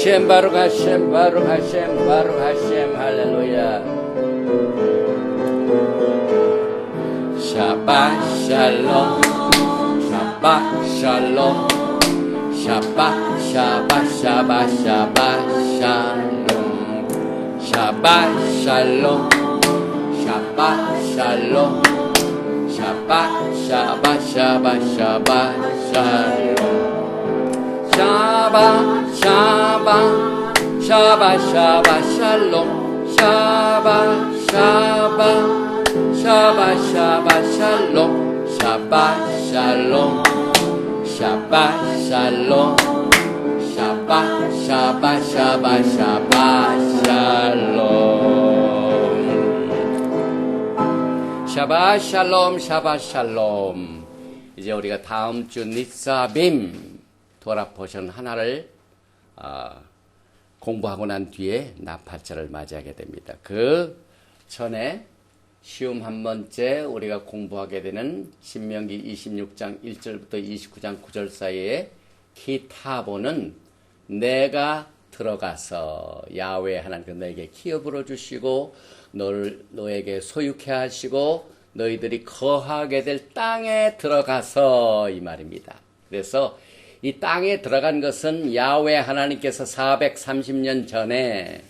하셈 바룩 하셈 바룩 하셈 바룩 하셈 할렐루야. 샤ባት 샬롬 샤ባት 샬롬 샤ባት 샤ባት 샤ባት 샤ባት 샬롬 샤ባት 샬롬 샤ባት 샬롬 샤ባት 샤ባት 샤ባት 샤ባት 샬롬 샤ባት 샤ባት 샤ባት 샤ባት 샬롬 샤ባት 샤ባት 샤ባት 샤ባት 샬롬 샤ባት 샬롬 샤ባት 샬롬 샤ባት 샤ባት 샤ባት 샤ባት 샬롬 샤ባት 샬롬 샤ባት 샬롬. 이제 우리가 다음 주 니사빔 토라 포션 하나를 공부하고 난 뒤에 나팔절을 맞이하게 됩니다. 그 전에 시험 한 번째 우리가 공부하게 되는 신명기 26장 1절부터 29장 9절 사이에 키타보는 내가 들어가서 야훼 하나님께서 너에게 기업으로 주시고 너에게 소유케 하시고 너희들이 거하게 될 땅에 들어가서 이 말입니다. 그래서 이 땅에 들어간 것은 야훼 하나님께서 430년 전에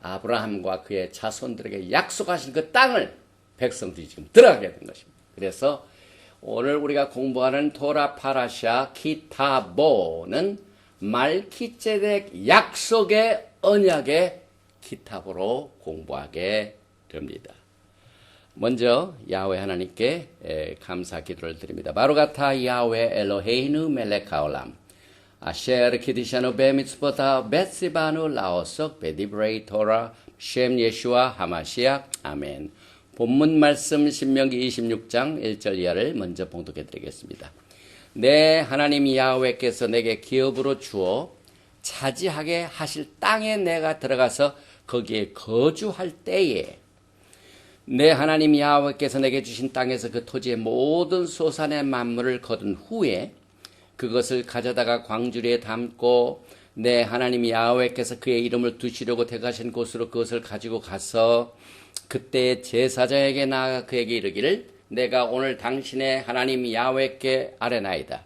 아브라함과 그의 자손들에게 약속하신 그 땅을 백성들이 지금 들어가게 된 것입니다. 그래서 오늘 우리가 공부하는 토라 파라샤 키타보는 말키ጼ덱 약속의 언약의 키타보로 공부하게 됩니다. 먼저 야훼 하나님께 감사 기도를 드립니다. 바루가타 야훼 엘로헤이누 멜렉 하올람 아셰르 키디샤노 베미츠보타 베시바누 라오석 베디브레이 토라 셴 예슈아 하마시아 아멘. 본문 말씀 신명기 26장 1절 이하를 먼저 봉독해 드리겠습니다. 내 하나님 야훼께서 내게 기업으로 주어 차지하게 하실 땅에 내가 들어가서 거기에 거주할 때에 내 하나님 야훼께서 내게 주신 땅에서 그 토지의 모든 소산의 만물을 거둔 후에 그것을 가져다가 광주리에 담고 내 하나님 야훼께서 그의 이름을 두시려고 택하신 곳으로 그것을 가지고 가서 그때 제사장에게 나아가 그에게 이르기를 내가 오늘 당신의 하나님 야훼께 아뢰나이다.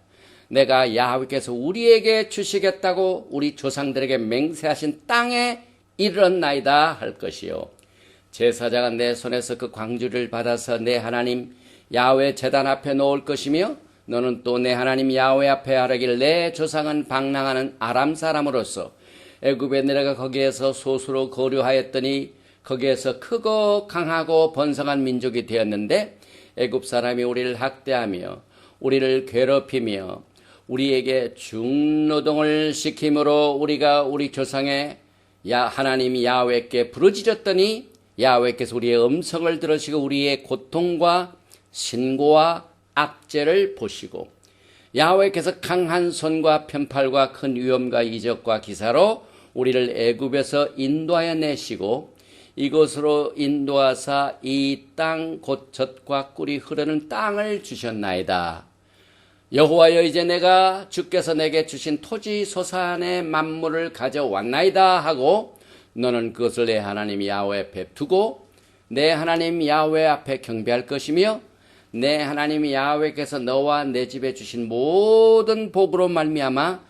내가 야훼께서 우리에게 주시겠다고 우리 조상들에게 맹세하신 땅에 이르렀나이다 할 것이요. 제사장은 내 손에서 그 광주를 받아서 내 하나님 야훼 제단 앞에 놓을 것이며 너는 또 내 하나님 야훼 앞에 아뢰기를 내 조상은 방랑하는 아람 사람으로서 애굽에 내려가 거기에서 소수로 거류하였더니 거기에서 크고 강하고 번성한 민족이 되었는데 애굽 사람이 우리를 학대하며 우리를 괴롭히며 우리에게 중노동을 시킴으로 우리가 우리 조상의 하나님 야훼께 부르짖었더니 야훼께서 우리의 음성을 들으시고 우리의 고통과 신고와 악죄를 보시고 야훼께서 강한 손과 편팔과 큰 위험과 이적과 기사로 우리를 애굽에서 인도하여 내시고 이곳으로 인도하사 이 땅 곧 젖과 꿀이 흐르는 땅을 주셨나이다. 여호와여 이제 내가 주께서 내게 주신 토지 소산의 만물을 가져왔나이다 하고 너는 그것을 내 하나님 야훼 앞에 두고 내 하나님 야훼 앞에 경배할 것이며 내 하나님 야훼께서 너와 내 집에 주신 모든 복으로 말미암아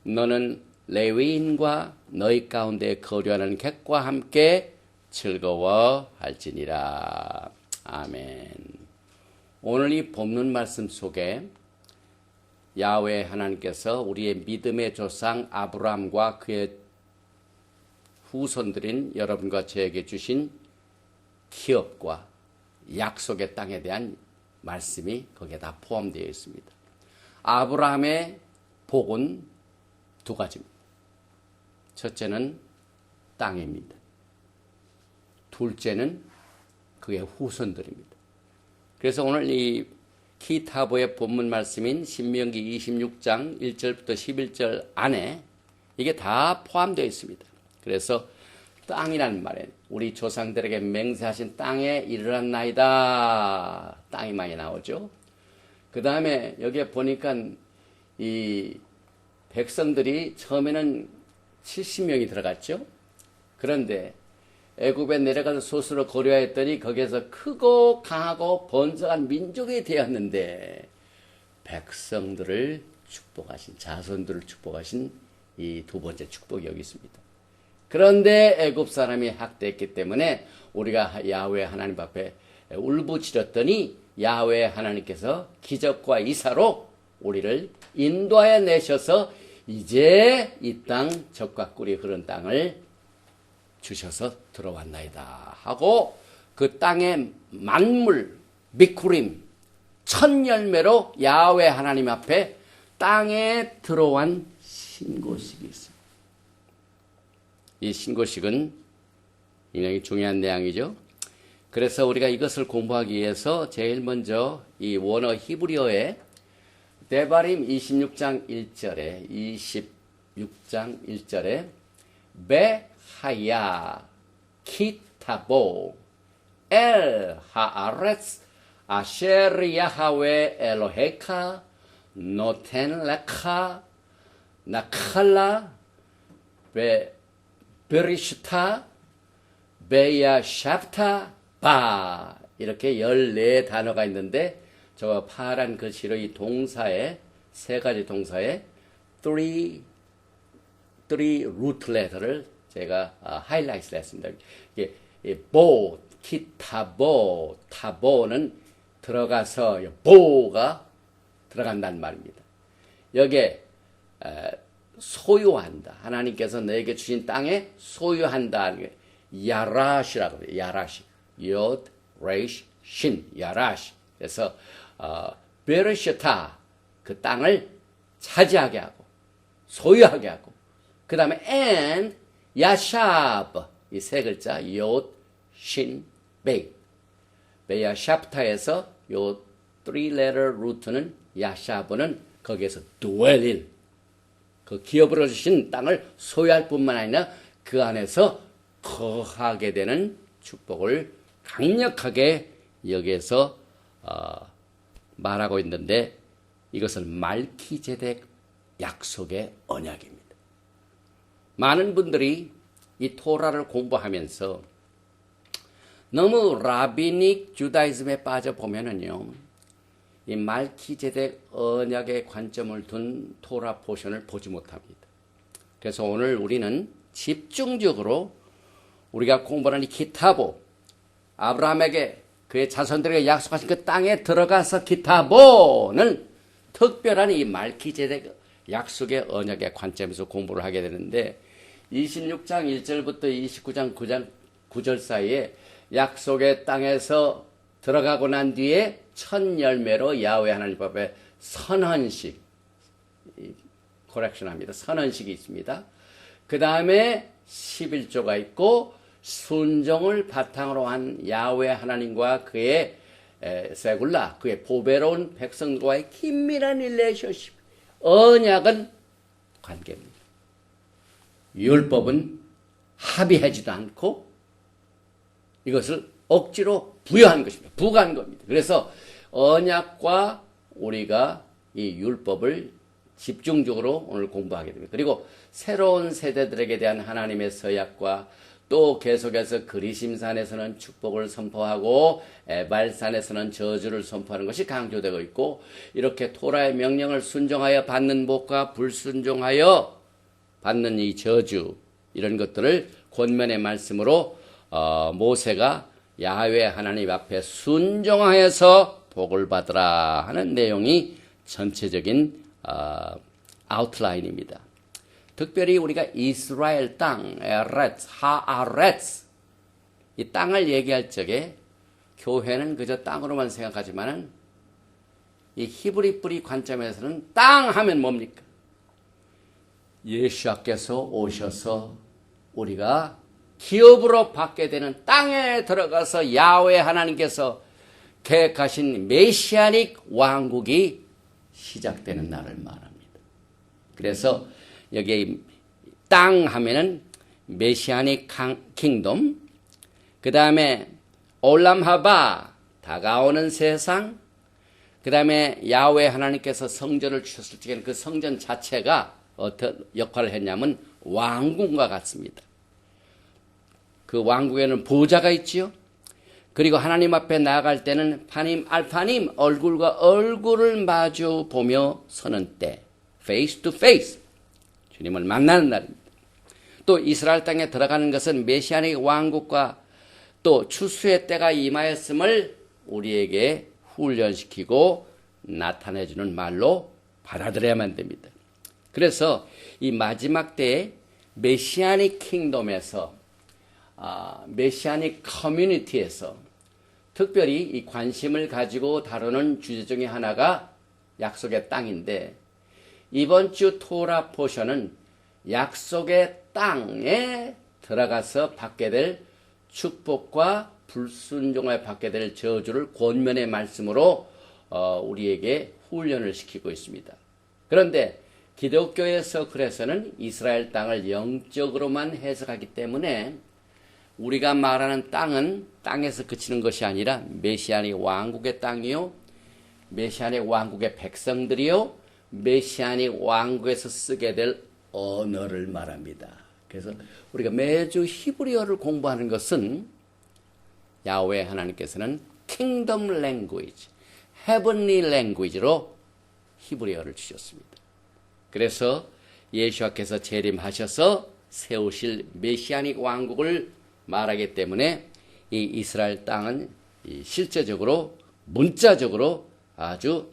너는 레위인과 너희 가운데 거류하는 객과 함께 즐거워할지니라. 아멘. 오늘 이 본문 말씀 속에 야훼 하나님께서 우리의 믿음의 조상 아브라함과 그의 후손들인 여러분과 저에게 주신 기업과 약속의 땅에 대한 말씀이 거기에 다 포함되어 있습니다. 아브라함의 복은 두 가지입니다. 첫째는 땅입니다. 둘째는 그의 후손들입니다. 그래서 오늘 이 키타보의 본문 말씀인 신명기 26장 1절부터 11절 안에 이게 다 포함되어 있습니다. 그래서 땅이라는 말에 우리 조상들에게 맹세하신 땅에 이르렀나이다. 땅이 많이 나오죠. 그 다음에 여기에 보니까 이 백성들이 처음에는 70명이 들어갔죠. 그런데 애굽에 내려가서 소수로 고려했더니 거기에서 크고 강하고 번성한 민족이 되었는데 백성들을 축복하신, 자손들을 축복하신 이 두 번째 축복이 여기 있습니다. 그런데 애굽 사람이 학대했기 때문에 우리가 야훼 하나님 앞에 울부짖었더니 야훼 하나님께서 기적과 이사로 우리를 인도하여 내셔서 이제 이 땅 젖과 꿀이 흐른 땅을 주셔서 들어왔나이다 하고 그 땅의 만물 미쿠림 첫 열매로 야훼 하나님 앞에 땅에 들어온 신고식이 있습니다. 이 신고식은 굉장히 중요한 내용이죠. 그래서 우리가 이것을 공부하기 위해서 제일 먼저 이 원어 히브리어의 데바림 26장 1절에 26장 1절에 베하야 키타보 엘 하아레츠 아셰르 야하웨 엘로헤카 노텐 레카 나칼라 베리슈타 베야 샤프타 바 이렇게 14단어가 있는데 저 파란 글씨로 이 동사에 세 가지 동사에 three root letter를 제가 하이라이트를 했습니다. 이게 보, 키타보, 타보는 들어가서 보가 들어간다는 말입니다. 여기에 소유한다. 하나님께서 너에게 주신 땅에 소유한다. 야라시라고 해요. 야라시. 옅, 레이시, 신. 야라시. 그래서 베르시타 그 땅을 차지하게 하고 소유하게 하고 그 다음에 and 야샤브 이 세 글자 옅, 신, 베이 베야샤프타에서 요 3letter 루트는 야샤브는 거기에서 dwell 그 기업으로 주신 땅을 소유할 뿐만 아니라 그 안에서 거하게 되는 축복을 강력하게 여기에서 말하고 있는데 이것은 말키제덱 약속의 언약입니다. 많은 분들이 이 토라를 공부하면서 너무 라비닉 주다이즘에 빠져보면은요, 이 말키제덱 언약의 관점을 둔 토라 포션을 보지 못합니다. 그래서 오늘 우리는 집중적으로 우리가 공부하는 이 기타보, 아브라함에게 그의 자손들에게 약속하신 그 땅에 들어가서 기타보는 특별한 이 말키제덱 약속의 언약의 관점에서 공부를 하게 되는데 26장 1절부터 29장 9절 사이에 약속의 땅에서 들어가고 난 뒤에 첫 열매로 야훼 하나님 앞에 선언식, 코렉션합니다. 선언식이 있습니다. 그 다음에 11조가 있고 순종을 바탕으로 한 야훼 하나님과 그의 세굴라, 그의 보배로운 백성과의 긴밀한 릴레이션십, 언약은 관계입니다. 율법은 합의하지도 않고 이것을 억지로 부여한 것입니다. 부과한 겁니다. 그래서 언약과 우리가 이 율법을 집중적으로 오늘 공부하게 됩니다. 그리고 새로운 세대들에게 대한 하나님의 서약과 또 계속해서 그리심산에서는 축복을 선포하고 에발산에서는 저주를 선포하는 것이 강조되고 있고 이렇게 토라의 명령을 순종하여 받는 복과 불순종하여 받는 이 저주 이런 것들을 권면의 말씀으로 모세가 야훼 하나님 앞에 순종하여서 복을 받으라 하는 내용이 전체적인 아웃라인입니다. 특별히 우리가 이스라엘 땅, 에렛, 하아렛 이 땅을 얘기할 적에 교회는 그저 땅으로만 생각하지만은 이 히브리 뿌리 관점에서는 땅 하면 뭡니까? 예수께서 오셔서 우리가 기업으로 받게 되는 땅에 들어가서 야훼 하나님께서 계획하신 메시아닉 왕국이 시작되는 날을 말합니다. 그래서 여기 땅 하면은 메시아닉 킹덤, 그 다음에 올람하바 다가오는 세상, 그 다음에 야훼 하나님께서 성전을 주셨을 적에는 그 성전 자체가 어떤 역할을 했냐면 왕궁과 같습니다. 그 왕궁에는 보좌가 있지요. 그리고 하나님 앞에 나아갈 때는 파님, 알파님 얼굴과 얼굴을 마주 보며 서는 때, face to face, 주님을 만나는 날입니다. 또 이스라엘 땅에 들어가는 것은 메시아닉 왕국과 또 추수의 때가 임하였음을 우리에게 훈련시키고 나타내주는 말로 받아들여야만 됩니다. 그래서 이 마지막 때에 메시아닉 킹덤에서 메시아닉 커뮤니티에서 특별히 이 관심을 가지고 다루는 주제 중에 하나가 약속의 땅인데, 이번 주 토라 포션은 약속의 땅에 들어가서 받게 될 축복과 불순종을 받게 될 저주를 권면의 말씀으로 우리에게 훈련을 시키고 있습니다. 그런데 기독교에서 그래서는 이스라엘 땅을 영적으로만 해석하기 때문에 우리가 말하는 땅은 땅에서 그치는 것이 아니라 메시아닉 왕국의 땅이요, 메시아닉 왕국의 백성들이요, 메시아닉 왕국에서 쓰게 될 언어를 말합니다. 그래서 우리가 매주 히브리어를 공부하는 것은 야훼 하나님께서는 킹덤 랭귀지, 헤븐리 랭귀지로 히브리어를 주셨습니다. 그래서 예수께서 재림하셔서 세우실 메시아닉 왕국을 말하기 때문에 이 이스라엘 땅은 실제적으로 문자적으로 아주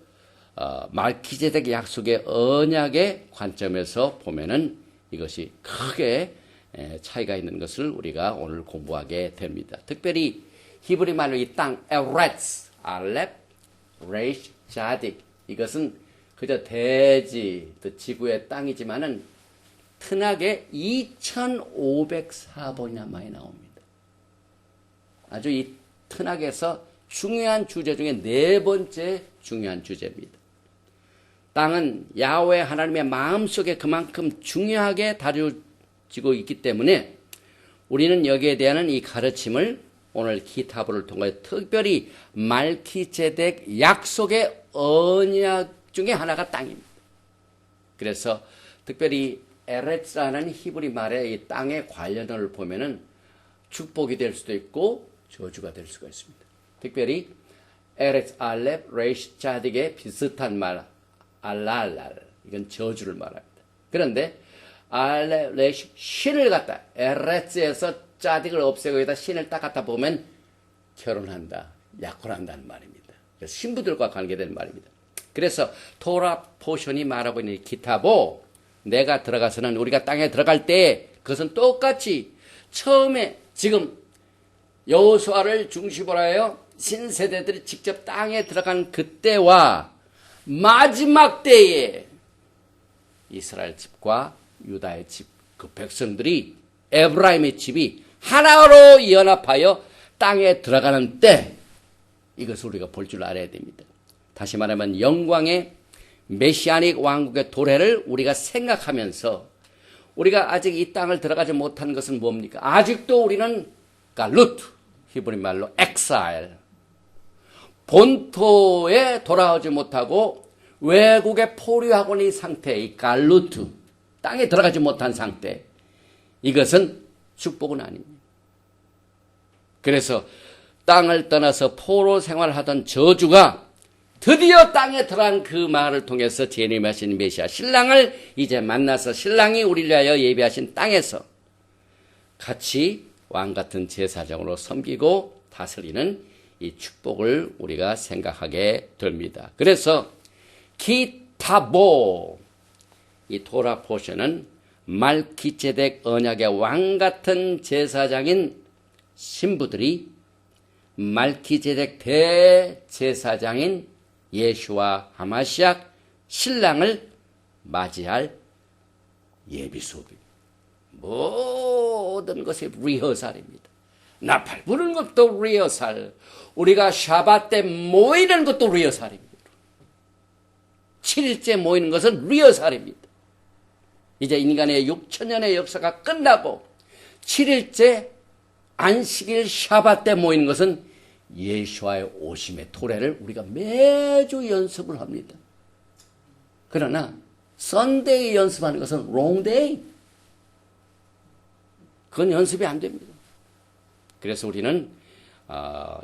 말키제덱 약속의 언약의 관점에서 보면은 이것이 크게 차이가 있는 것을 우리가 오늘 공부하게 됩니다. 특별히 히브리 말로 이 땅 에레츠, 알렙, 레이시, 자딕, 이것은 그저 대지, 지구의 땅이지만은 트낙에 2504번이나 많이 나옵니다. 아주 이 트낙에서 중요한 주제 중에 네 번째 중요한 주제입니다. 땅은 야훼 하나님의 마음속에 그만큼 중요하게 다뤄지고 있기 때문에 우리는 여기에 대한 이 가르침을 오늘 기타브를 통해 특별히 말키제덱 약속의 언약 중에 하나가 땅입니다. 그래서 특별히 에레츠라는 히브리 말의 이 땅의 관련어를 보면은 축복이 될 수도 있고 저주가 될 수가 있습니다. 특별히 에레츠, 알렙, 레이시, 자딕의 비슷한 말 알랄랄, 이건 저주를 말합니다. 그런데 알렙, 레이시, 신을 갖다 에레츠에서 자딕을 없애고 여기다 신을 딱 갖다 보면 결혼한다, 약혼한다는 말입니다. 그래서 신부들과 관계된 말입니다. 그래서 토라 포션이 말하고 있는 기타보, 내가 들어가서는 우리가 땅에 들어갈 때 그것은 똑같이 처음에 지금 여호수아를 중심으로 하여 신세대들이 직접 땅에 들어간 그때와 마지막 때에 이스라엘 집과 유다의 집, 그 백성들이 에브라임의 집이 하나로 연합하여 땅에 들어가는 때, 이것을 우리가 볼 줄 알아야 됩니다. 다시 말하면 영광의 메시아닉 왕국의 도래를 우리가 생각하면서 우리가 아직 이 땅을 들어가지 못한 것은 뭡니까? 아직도 우리는 갈루트, 히브리 말로 엑사일, 본토에 돌아오지 못하고 외국에 포류하고 있는 이 상태, 이 갈루트, 땅에 들어가지 못한 상태, 이것은 축복은 아닙니다. 그래서 땅을 떠나서 포로 생활하던 저주가 드디어 땅에 들어간 그 말을 통해서 재림하신 메시아 신랑을 이제 만나서 신랑이 우리를 위하여 예비하신 땅에서 같이 왕같은 제사장으로 섬기고 다스리는 이 축복을 우리가 생각하게 됩니다. 그래서 기타보, 이 토라 포션은 말키제덱 언약의 왕같은 제사장인 신부들이 말키제덱 대제사장인 예수와 하마시약 신랑을 맞이할 예비 수업입니다. 모든 것이 리허설입니다. 나팔 부르는 것도 리허설, 우리가 샤bat 때 모이는 것도 리허설입니다. 7일째 모이는 것은 리허설입니다. 이제 인간의 6천년의 역사가 끝나고 7일째 안식일 샤bat 때 모이는 것은 예수와의 오심의 토래를 우리가 매주 연습을 합니다. 그러나 썬데이 연습하는 것은 wrong day. 그건 연습이 안 됩니다. 그래서 우리는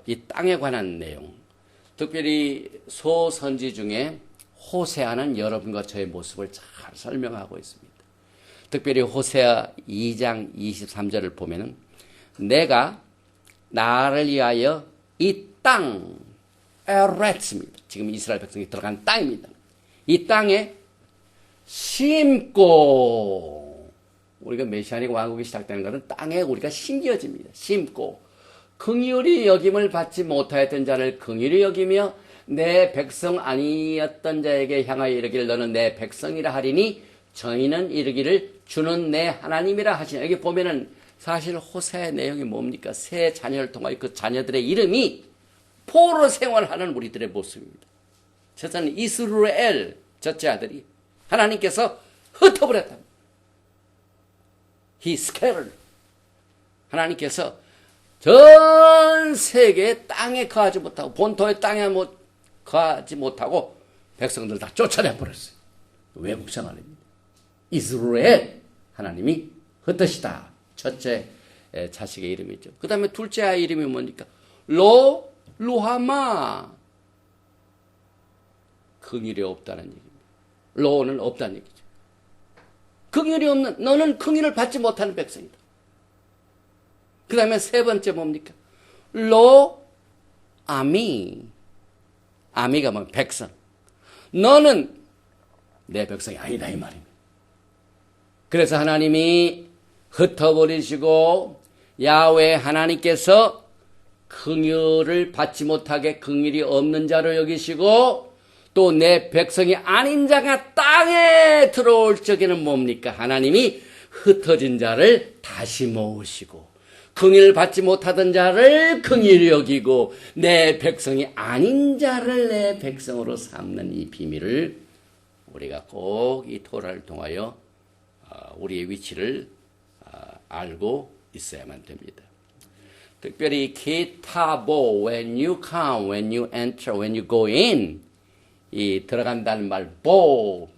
이 땅에 관한 내용, 특별히 소선지 중에 호세아는 여러분과 저의 모습을 잘 설명하고 있습니다. 특별히 호세아 2장 23절을 보면은 내가 나를 위하여 이 땅, 에레츠입니다. 지금 이스라엘 백성이 들어간 땅입니다. 이 땅에 심고, 우리가 메시아닉 왕국이 시작되는 것은 땅에 우리가 심겨집니다. 심고 긍휼히 여김을 받지 못하였던 자를 긍휼히 여기며 내 백성 아니었던 자에게 향하여 이르기를 너는 내 백성이라 하리니 저희는 이르기를 주는 내 하나님이라 하시니. 여기 보면은 사실 호세의 내용이 뭡니까? 새 자녀를 통하여 그 자녀들의 이름이 포로 생활하는 우리들의 모습입니다. 첫째는 이스라엘, 첫째 아들이 하나님께서 흩어버렸다. He scattered. 하나님께서 전 세계 땅에 거하지 못하고 본토의 땅에 거하지 못하고 백성들 다 쫓아내버렸어요. 외국 생활입니다. 이스라엘, 하나님이 흩으시다. 첫째 자식의 이름이죠. 그 다음에 둘째 아이 이름이 뭡니까? 루하마. 긍휼이 없다는 얘기입니다. 로는 없다는 얘기죠. 긍휼이 없는, 너는 긍휼을 받지 못하는 백성이다. 그 다음에 세 번째 뭡니까? 아미. 아미가 뭐 백성. 너는 내 백성이 아니다 이 말입니다. 그래서 하나님이 흩어버리시고 야훼 하나님께서 긍휼을 받지 못하게 긍휼이 없는 자로 여기시고 또 내 백성이 아닌 자가 땅에 들어올 적에는 뭡니까? 하나님이 흩어진 자를 다시 모으시고 긍휼을 받지 못하던 자를 긍휼히 여기고 내 백성이 아닌 자를 내 백성으로 삼는 이 비밀을 우리가 꼭 이 토라를 통하여 우리의 위치를 알고 있어야만 됩니다. 특별히 키타보, when you come, when you enter, when you go in, 이 들어간다는 말 보,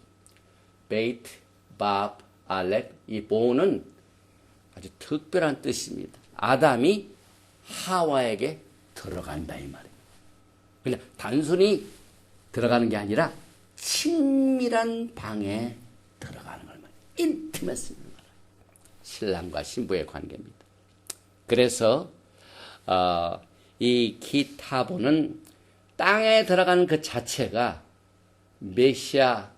베이트, 밥, 알렉, 이 보는 아주 특별한 뜻입니다. 아담이 하와에게 들어간다 이 말입니다. 그냥 단순히 들어가는 게 아니라 친밀한 방에 들어가는 걸 말이에요. 인티머스를 말해요. 신랑과 신부의 관계입니다. 그래서 이 키타보는 땅에 들어가는 그 자체가 메시아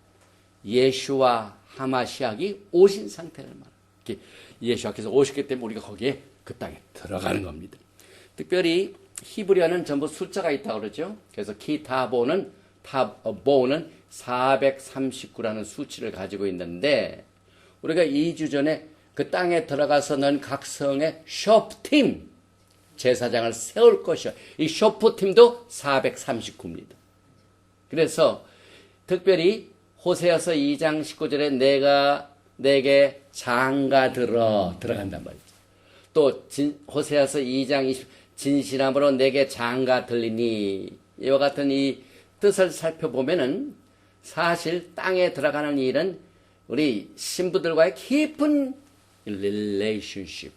예수와 하마시아기 오신 상태를 말합니다. 예수께서 오셨기 때문에 우리가 거기에 그 땅에 들어가는 겁니다. 특별히 히브리어는 전부 숫자가 있다고 그러죠. 그래서 키타보는 439라는 수치를 가지고 있는데 우리가 2주 전에 그 땅에 들어가서 넌 각 성의 쇼프팀 제사장을 세울 것이요. 이 쇼프팀도 439입니다. 그래서 특별히 호세아서 2장 19절에 내가 내게 장가 들어간단 말이죠. 또 호세아서 2장 20 진실함으로 내게 장가 들리니 이와 같은 이 뜻을 살펴보면은 사실 땅에 들어가는 일은 우리 신부들과의 깊은 relationship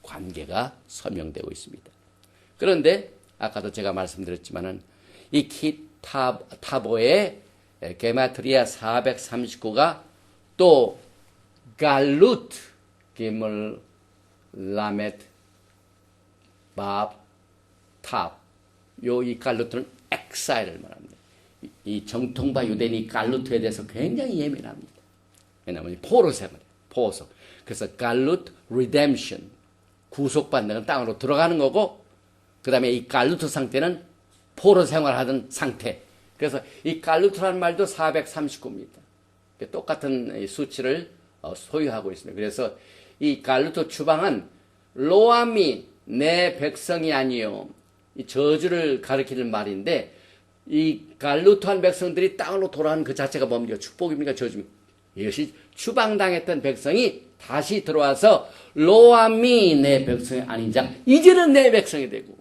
관계가 설명되고 있습니다. 그런데 아까도 제가 말씀드렸지만은 이 키타보의 게마트리아 439가 또 갈루트 기물 라메트 밥 탑 요 이 갈루트는 엑사일을 말합니다. 이 정통파 유대인이 갈루트에 대해서 굉장히 예민합니다. 왜냐하면 포로 생활이에요. 포소. 그래서 갈루트 리뎀션 구속받는 땅으로 들어가는 거고 그 다음에 이 갈루트 상태는 포로 생활하던 상태. 그래서 이 갈루트라는 말도 439입니다. 똑같은 수치를 소유하고 있습니다. 그래서 이 갈루트 추방은 로아미 내 백성이 아니요. 이 저주를 가리키는 말인데 이 갈루트한 백성들이 땅으로 돌아가는 그 자체가 뭡니까? 축복입니까? 저주입니까? 이것이 추방당했던 백성이 다시 들어와서 로아미 내 백성이 아닌 자 이제는 내 백성이 되고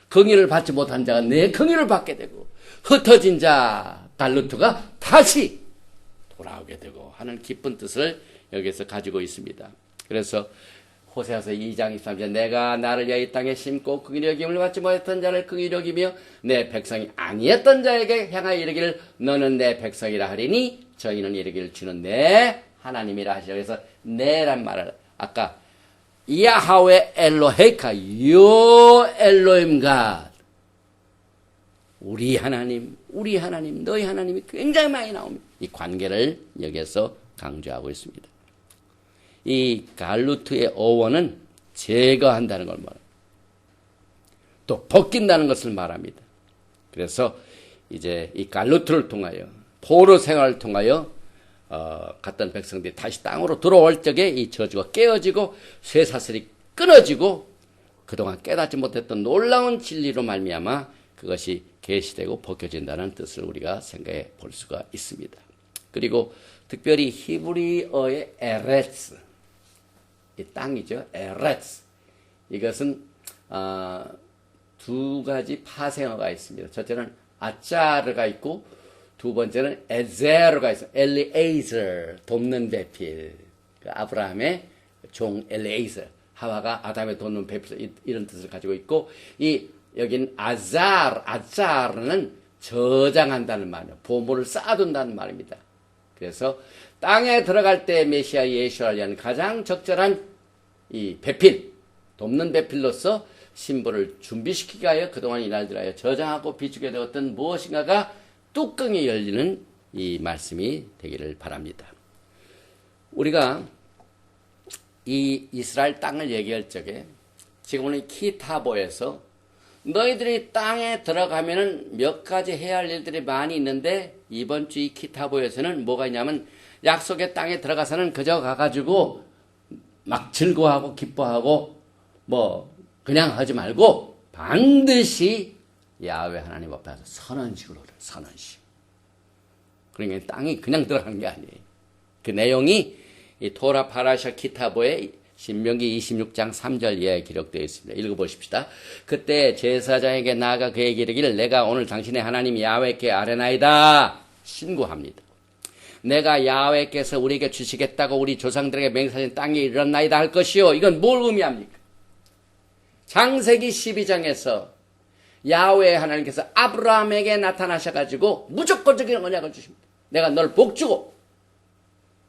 긍휼을 받지 못한 자가 내 긍휼을 받게 되고 흩어진 자 갈루트가 다시 돌아오게 되고 하는 깊은 뜻을 여기서 가지고 있습니다. 그래서 호세아서 2장 23절 내가 나를 위하여 이 땅에 심고 긍휼히 여김을 받지 못했던 자를 긍휼히 여기며 내 백성이 아니었던 자에게 향하여 이르기를 너는 내 백성이라 하리니 저희는 이르기를 주는 내 하나님이라 하시죠. 그래서 내란 말을 아까 야하웨 엘로헤카 요 엘로임 갓 우리 하나님 너희 하나님이 굉장히 많이 나옵니다. 이 관계를 여기서 강조하고 있습니다. 이 갈루트의 어원은 제거한다는 걸 말합니다. 또 벗긴다는 것을 말합니다. 그래서 이제 이 갈루트를 통하여 포로 생활을 통하여 갔던 백성들이 다시 땅으로 들어올 적에 이 저주가 깨어지고 쇠사슬이 끊어지고 그동안 깨닫지 못했던 놀라운 진리로 말미암아 그것이 계시되고 벗겨진다는 뜻을 우리가 생각해 볼 수가 있습니다. 그리고 특별히 히브리어의 에레츠 이 땅이죠. 에레츠 이것은 두 가지 파생어가 있습니다. 첫째는 아짜르가 있고 두 번째는 에제르가 있어요. 엘리에이저 돕는 배필. 아브라함의 종 엘리에이저. 하와가 아담의 돕는 배필 이런 뜻을 가지고 있고 여긴 아자르는 저장한다는 말이에요. 보물을 쌓아둔다는 말입니다. 그래서 땅에 들어갈 때 메시아 예수를 위한 가장 적절한 이 배필, 돕는 배필로서 신부를 준비시키기 위하여 그동안 이날들하여 저장하고 비추게 되었던 무엇인가가 뚜껑이 열리는 이 말씀이 되기를 바랍니다. 우리가 이 이스라엘 땅을 얘기할 적에 지금은 키타보에서 너희들이 땅에 들어가면은 몇 가지 해야 할 일들이 많이 있는데 이번 주 이 키타보에서는 뭐가 있냐면 약속의 땅에 들어가서는 그저 가가지고 막 즐거워하고 기뻐하고 뭐 그냥 하지 말고 반드시 야훼 하나님 앞에서 선언식으로 그래요. 선언식. 그러니까 땅이 그냥 들어가는 게 아니에요. 그 내용이 이 토라 파라샤 키타보의 신명기 26장 3절 이하에 기록되어 있습니다. 읽어보십시다. 그때 제사장에게 나아가 그에게 이르기를 내가 오늘 당신의 하나님 야훼께 아뢰나이다 신고합니다. 내가 야훼께서 우리에게 주시겠다고 우리 조상들에게 맹세하신 땅에 이르렀나이다 할 것이요. 이건 뭘 의미합니까? 창세기 12장에서 야훼 하나님께서 아브라함에게 나타나셔가지고 무조건적인 언약을 주십니다. 내가 널 복주고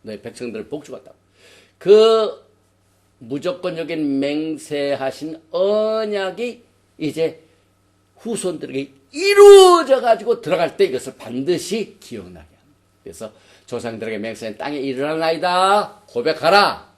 너희 백성들을 복주겠다고. 그 무조건적인 맹세하신 언약이 이제 후손들에게 이루어져 가지고 들어갈 때 이것을 반드시 기억나게 합니다. 그래서 조상들에게 맹세한 땅에 이르렀나이다 고백하라.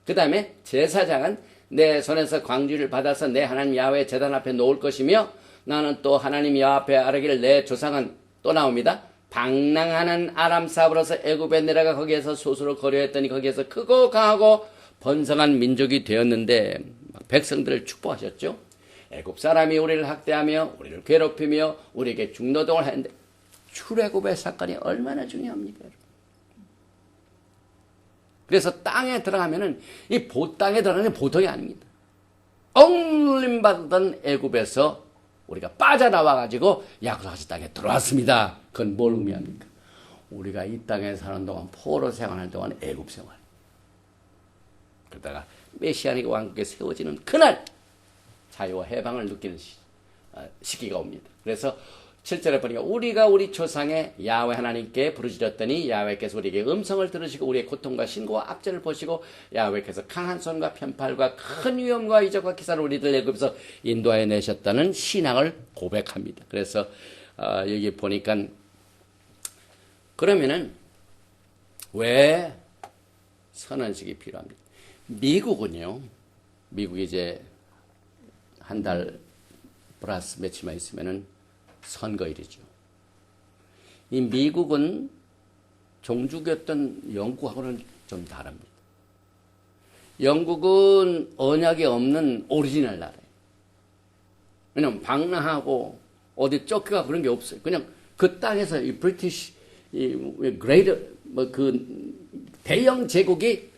그 다음에 제사장은 내 손에서 광주를 받아서 내 하나님 야훼 제단 앞에 놓을 것이며 나는 또 하나님 야훼 앞에 아뢰기를 내 조상은 또 나옵니다. 방랑하는 아람 사브로서 애굽에 내려가 거기에서 소수로 거류했더니 거기에서 크고 강하고 번성한 민족이 되었는데 백성들을 축복하셨죠. 애굽 사람이 우리를 학대하며 우리를 괴롭히며 우리에게 중노동을 했는데 출애굽의 사건이 얼마나 중요합니까? 그래서 땅에 들어가면은 이 땅에 들어가는 게 보통이 아닙니다. 억눌림받던 애굽에서 우리가 빠져나와가지고 약속하신 땅에 들어왔습니다. 그건 뭘 의미합니까? 우리가 이 땅에 사는 동안 포로 생활하는 동안 애굽 생활. 그러다가 메시아닉 왕국에 세워지는 그날 자유와 해방을 느끼는 시기가 옵니다. 그래서 7절에 보니까 우리가 우리 조상의 야훼 하나님께 부르짖었더니 야훼께서 우리에게 음성을 들으시고 우리의 고통과 신고와 압제를 보시고 야훼께서 강한 손과 편팔과 큰 위험과 이적과 기사를 우리들 애굽에서 인도하여 내셨다는 신앙을 고백합니다. 그래서 여기 보니까 그러면은 왜 선언식이 필요합니까? 미국은요. 미국이 이제 한 달 플러스 며칠만 있으면은 선거일이죠. 이 미국은 종주교였던 영국하고는 좀 다릅니다. 영국은 언약이 없는 오리지널 나라예요. 왜냐면 방랑하고 어디 쫓겨가 그런 게 없어요. 그냥 그 땅에서 이 브리티시 그레이터 그 대영 제국이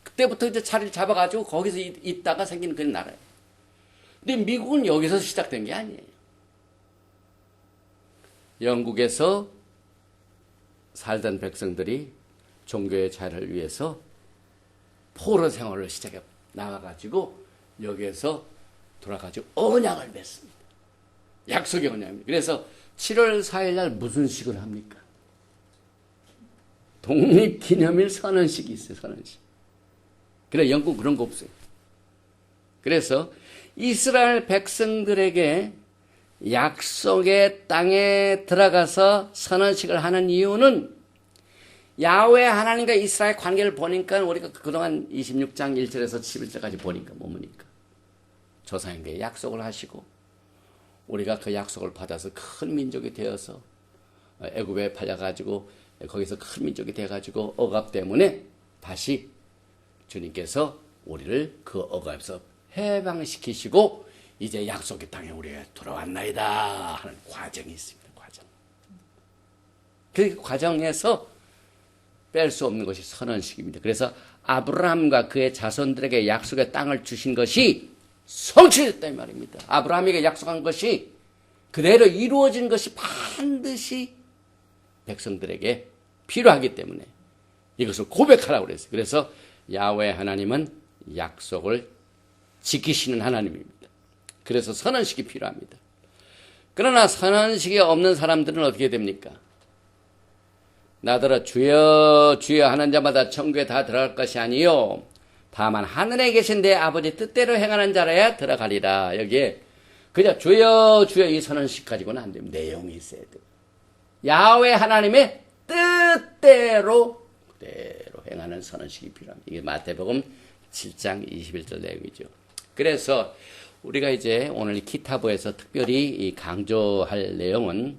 그때부터 이제 자리를 잡아가지고 거기서 있다가 생기는 그런 나라예요. 근데 미국은 여기서 시작된 게 아니에요. 영국에서 살던 백성들이 종교의 자유를 위해서 포로 생활을 시작해 나가가지고 여기에서 돌아가지고 언약을 맺습니다. 약속의 언약입니다. 그래서 7월 4일 날 무슨 식을 합니까? 독립기념일 선언식이 있어요. 선언식. 그래 영국 그런 거 없어요. 그래서 이스라엘 백성들에게 약속의 땅에 들어가서 선언식을 하는 이유는 야훼 하나님과 이스라엘 관계를 보니까 우리가 그동안 26장 1절에서 11절까지 보니까 뭐니까 조상에게 약속을 하시고 우리가 그 약속을 받아서 큰 민족이 되어서 애굽에 팔려가지고 거기서 큰 민족이 돼가지고 억압 때문에 다시 주님께서 우리를 그 억압에서 해방시키시고 이제 약속의 땅에 우리가 돌아왔나이다 하는 과정이 있습니다. 과정. 그 과정에서 뺄 수 없는 것이 선언식입니다. 그래서 아브라함과 그의 자손들에게 약속의 땅을 주신 것이 성취됐다 이 말입니다. 아브라함에게 약속한 것이 그대로 이루어진 것이 반드시 백성들에게 필요하기 때문에 이것을 고백하라고 그랬어요. 그래서 야훼 하나님은 약속을 지키시는 하나님입니다. 그래서 선언식이 필요합니다. 그러나 선언식이 없는 사람들은 어떻게 됩니까? 나더러 주여 주여 하는 자마다 천국에 다 들어갈 것이 아니요 다만 하늘에 계신 내 아버지 뜻대로 행하는 자라야 들어가리라. 여기에 그냥 주여 주여 이 선언식 가지고는 안 됩니다. 내용이 있어야 돼요. 야훼 하나님의 뜻대로 그대로 행하는 선언식이 필요합니다. 이게 마태복음 7장 21절 내용이죠. 그래서 우리가 이제 오늘 기타보에서 특별히 강조할 내용은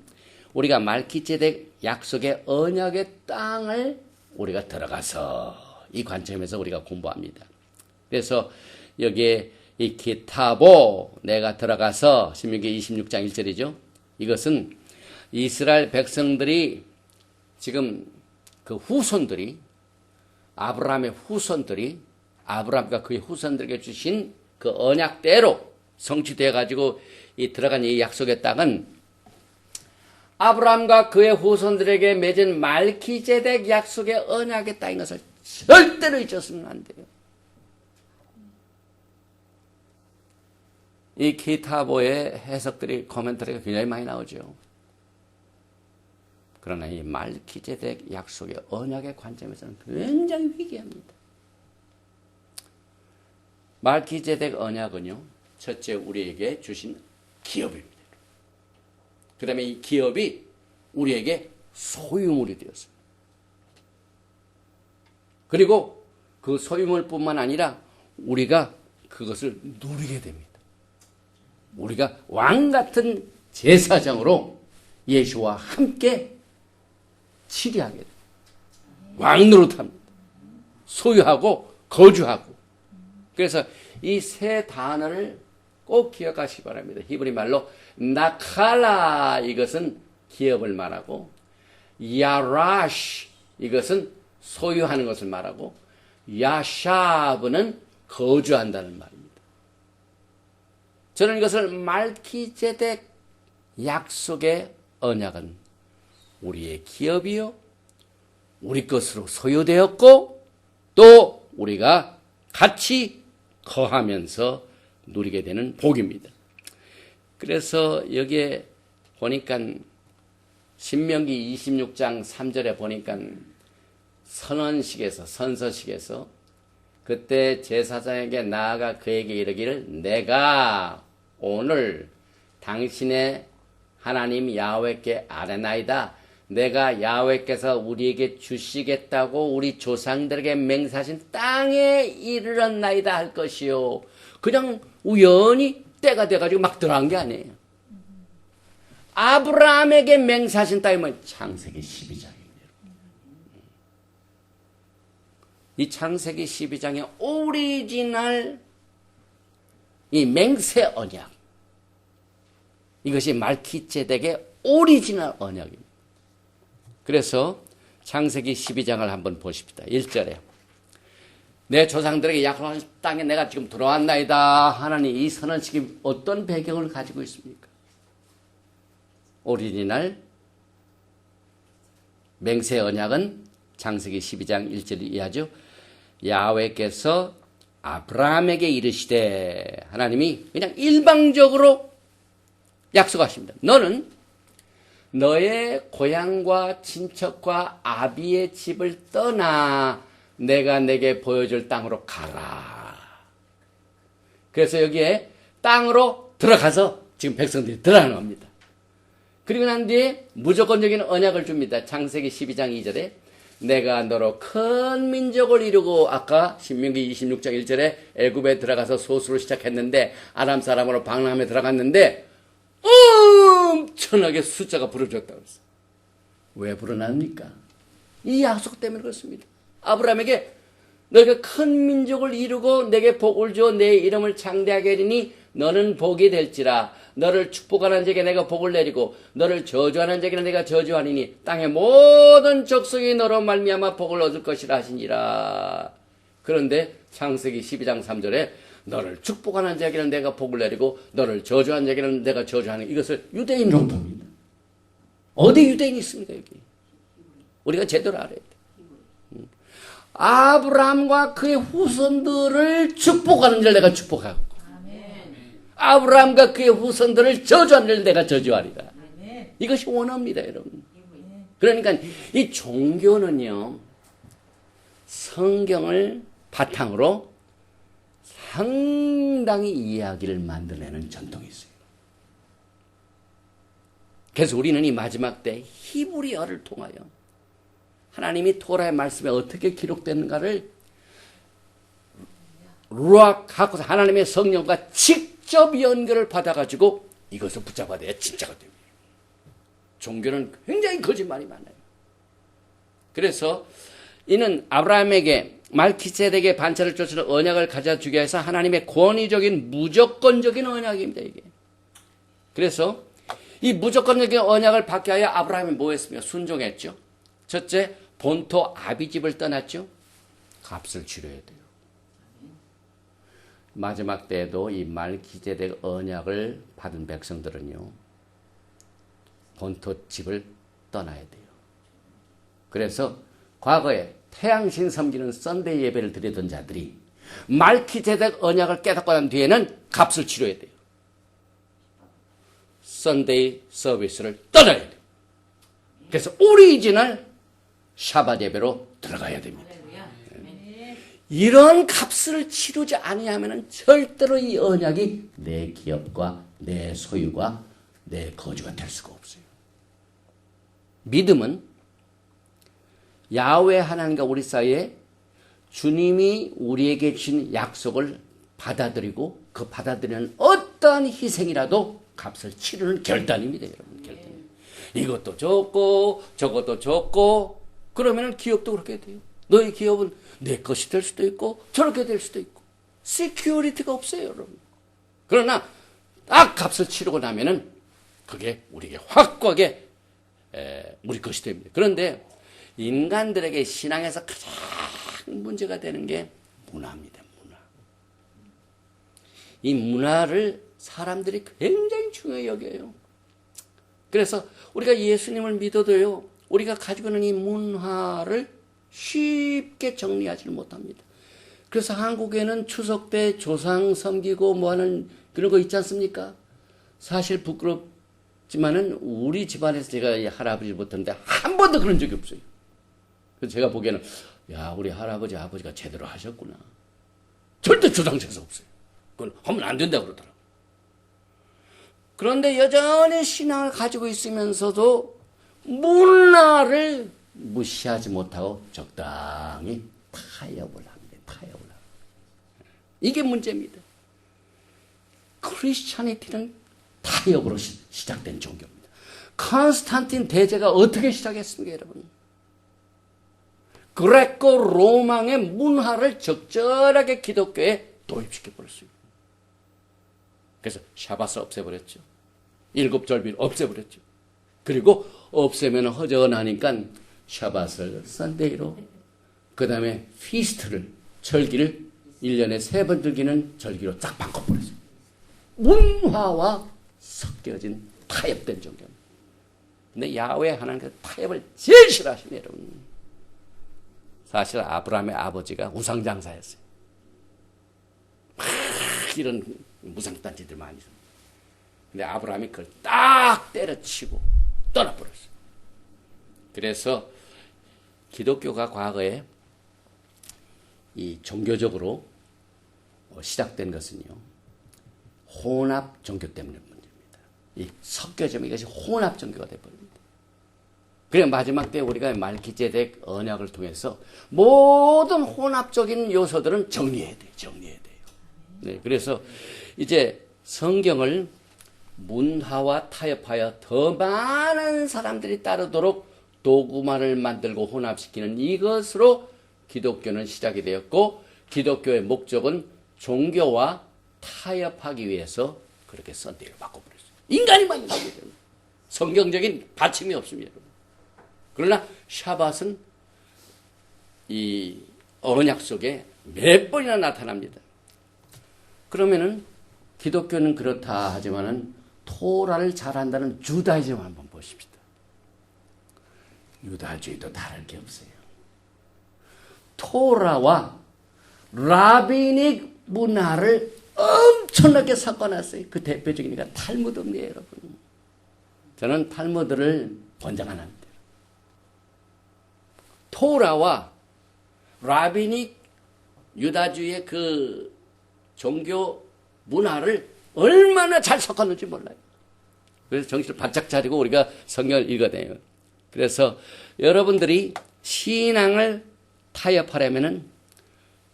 우리가 말기ጼ덱 약속의 언약의 땅을 우리가 들어가서 이 관점에서 우리가 공부합니다. 그래서 여기에 이 기타보 내가 들어가서 신명기 26장 1절이죠. 이것은 이스라엘 백성들이 지금 그 후손들이 아브라함의 후손들이 아브라함과 그의 후손들에게 주신 그 언약대로 성취되어 가지고 이 들어간 이 약속의 땅은 아브라함과 그의 후손들에게 맺은 말기ጼ덱 약속의 언약의 땅인 것을 절대로 잊었으면 안 돼요. 이 기타보의 해석들이 코멘터리가 굉장히 많이 나오죠. 그러나 이 말기ጼ덱 약속의 언약의 관점에서는 굉장히 위기합니다. 말기ጼ덱 언약은요, 첫째 우리에게 주신 기업입니다. 그 다음에 이 기업이 우리에게 소유물이 되었습니다. 그리고 그 소유물뿐만 아니라 우리가 그것을 누리게 됩니다. 우리가 왕 같은 제사장으로 예수와 함께 치리하게 됩니다. 왕 노릇합니다. 소유하고 거주하고. 그래서 이 세 단어를 꼭 기억하시기 바랍니다. 히브리 말로 나칼라 이것은 기업을 말하고 야라시 이것은 소유하는 것을 말하고 야샤브는 거주한다는 말입니다. 저는 이것을 말기ጼ덱 약속의 언약은 우리의 기업이요 우리 것으로 소유되었고 또 우리가 같이 거하면서 누리게 되는 복입니다. 그래서 여기에 보니까 신명기 26장 3절에 보니까 선언식에서 선서식에서 그때 제사장에게 나아가 그에게 이르기를 내가 오늘 당신의 하나님 야훼께 아뢰나이다. 내가 야훼께서 우리에게 주시겠다고 우리 조상들에게 맹세하신 땅에 이르렀나이다 할 것이요. 그냥 우연히 때가 돼가지고 막 들어간 게 아니에요. 아브라함에게 맹세하신 땅이면 창세기 12장입니다. 이 창세기 12장의 오리지널 이 맹세 언약 이것이 말기ጼ덱의 오리지널 언약입니다. 그래서 창세기 12장을 한번 보십시다. 1절에 내 조상들에게 약속한 땅에 내가 지금 들어왔나이다 하나니 이 선언식이 어떤 배경을 가지고 있습니까? 오리지널 맹세 언약은 창세기 12장 1절이 이하죠. 야훼께서 아브라함에게 이르시되, 하나님이 그냥 일방적으로 약속하십니다. 너는 너의 고향과 친척과 아비의 집을 떠나 내가 내게 보여줄 땅으로 가라. 그래서 여기에 땅으로 들어가서 지금 백성들이 들어가는 겁니다. 그리고 난 뒤에 무조건적인 언약을 줍니다. 창세기 12장 2절에 내가 너로 큰 민족을 이루고, 아까 신명기 26장 1절에 애굽에 들어가서 소수로 시작했는데 아람 사람으로 방랑함에 들어갔는데 엄청나게 숫자가 부러졌다고 했어요. 왜 불어납니까? 이 약속 때문에 그렇습니다. 아브라함에게 너희가 큰 민족을 이루고 내게 복을 주어 내 이름을 창대하게 하리니 너는 복이 될지라. 너를 축복하는 자에게 내가 복을 내리고 너를 저주하는 자에게는 내가 저주하리니 땅의 모든 족속이 너로 말미암아 복을 얻을 것이라 하시니라. 그런데 창세기 12장 3절에 너를 축복하는 자에게는 내가 복을 내리고 너를 저주하는 자에게는 내가 저주하는, 이것을 유대인으로 봅니다. 어디 유대인이 있습니까 여기? 우리가 제대로 알아야 돼. 아브라함과 그의 후손들을 축복하는 자를 내가 축복하고 아브라함과 그의 후손들을 저주하는 자를 내가 저주하리라. 이것이 원어입니다, 여러분. 그러니까 이 종교는요, 성경을 바탕으로 상당히 이야기를 만들어내는 전통이 있어요. 그래서 우리는 이 마지막 때 히브리어를 통하여 하나님이 토라의 말씀에 어떻게 기록되는가를 루아하고 하나님의 성령과 직접 연결을 받아가지고 이것을 붙잡아야 진짜가 됩니다. 종교는 굉장히 거짓말이 많아요. 그래서 이는 아브라함에게 말키세덱의 반차를 쫓으는 언약을 가져주게 해서 하나님의 권위적인 무조건적인 언약입니다. 이게. 그래서 이 무조건적인 언약을 받게 하여 아브라함이 뭐 했습니까? 순종했죠. 첫째, 본토 아비집을 떠났죠. 값을 치러야 돼요. 마지막 때에도 이 말키세덱 언약을 받은 백성들은요, 본토 집을 떠나야 돼요. 그래서 과거에 태양신 섬기는 썬데이 예배를 드리던 자들이 말키세덱 언약을 깨닫고 난 뒤에는 값을 치러야 돼요. 썬데이 서비스를 떠나야 돼요. 그래서 오리지널 샤밧 예배로 들어가야 됩니다. 이런 값을 치르지 아니하면 절대로 이 언약이 내 기업과 내 소유가 내 거주가 될 수가 없어요. 믿음은 야훼 하나님과 우리 사이에 주님이 우리에게 주신 약속을 받아들이고 그 받아들이는 어떠한 희생이라도 값을 치르는 결단입니다, 여러분. 결단. 이것도 좋고 저것도 좋고 그러면 기업도 그렇게 돼요. 너의 기업은 내 것이 될 수도 있고 저렇게 될 수도 있고 시큐리티가 없어요, 여러분. 그러나 딱 값을 치르고 나면은 그게 우리에게 확고하게 우리 것이 됩니다. 그런데 인간들에게 신앙에서 가장 문제가 되는 게 문화입니다. 문화. 이 문화를 사람들이 굉장히 중요히 여겨요. 그래서 우리가 예수님을 믿어도요, 우리가 가지고 있는 이 문화를 쉽게 정리하지 못합니다. 그래서 한국에는 추석 때 조상 섬기고 뭐하는 그런 거 있지 않습니까? 사실 부끄럽지만은 우리 집안에서 제가 이 할아버지를 못했는데 한 번도 그런 적이 없어요. 그래서 제가 보기에는 야, 우리 할아버지 아버지가 제대로 하셨구나. 절대 조상 제사 없어요. 그건 하면 안 된다고 그러더라고요. 그런데 여전히 신앙을 가지고 있으면서도 문화를 무시하지 못하고 적당히 타협을 합니다. 타협을 합니다. 이게 문제입니다. 크리스찬이티는 타협으로 시작된 종교입니다. 컨스탄틴 대제가 어떻게 시작했습니까, 여러분? 그레코 로망의 문화를 적절하게 기독교에 도입시켜버렸어요. 그래서 샤밧을 없애버렸죠. 일곱절비를 없애버렸죠. 그리고 없애면 허전하니까 샤밧을 썬데이로, 그 다음에 피스트를, 절기를 1년에 3번 즐기는 절기로 쫙 바꿔버렸어요. 문화와 섞여진 타협된 종교입니다. 근데 야훼 하나님께서 타협을 제일 싫어하시네요, 여러분. 사실 아브라함의 아버지가 우상장사였어요. 막 이런 무상단체들 많이 있어요. 근데 아브라함이 그걸 딱 때려치고 떠나버렸어요. 그래서 기독교가 과거에 이 종교적으로 시작된 것은요, 혼합 종교 때문에 문제입니다. 이 섞여지면 이것이 혼합 종교가 되어버립니다. 그래 마지막 때 우리가 말기제덱 언약을 통해서 모든 혼합적인 요소들은 정리해야 돼요. 네, 그래서 이제 성경을 문화와 타협하여 더 많은 사람들이 따르도록 도구만을 만들고 혼합시키는 이것으로 기독교는 시작이 되었고, 기독교의 목적은 종교와 타협하기 위해서 그렇게 선택을 바꿔버렸어요. 인간이 만든 겁니다. 성경적인 받침이 없습니다. 그러나 샤밧은 이 언약 속에 몇 번이나 나타납니다. 그러면은 기독교는 그렇다 하지만은 토라를 잘한다는 주다이즘 한번 보십시다. 유다주의도 다를 게 없어요. 토라와 라비닉 문화를 엄청나게 섞어놨어요. 그 대표적인 게 탈무드입니다, 여러분. 저는 탈무드를 권장합니다. 토라와 라비닉 유다주의의 그 종교 문화를 얼마나 잘 섞었는지 몰라요. 그래서 정신을 바짝 차리고 우리가 성경을 읽어야 돼요. 그래서 여러분들이 신앙을 타협하려면은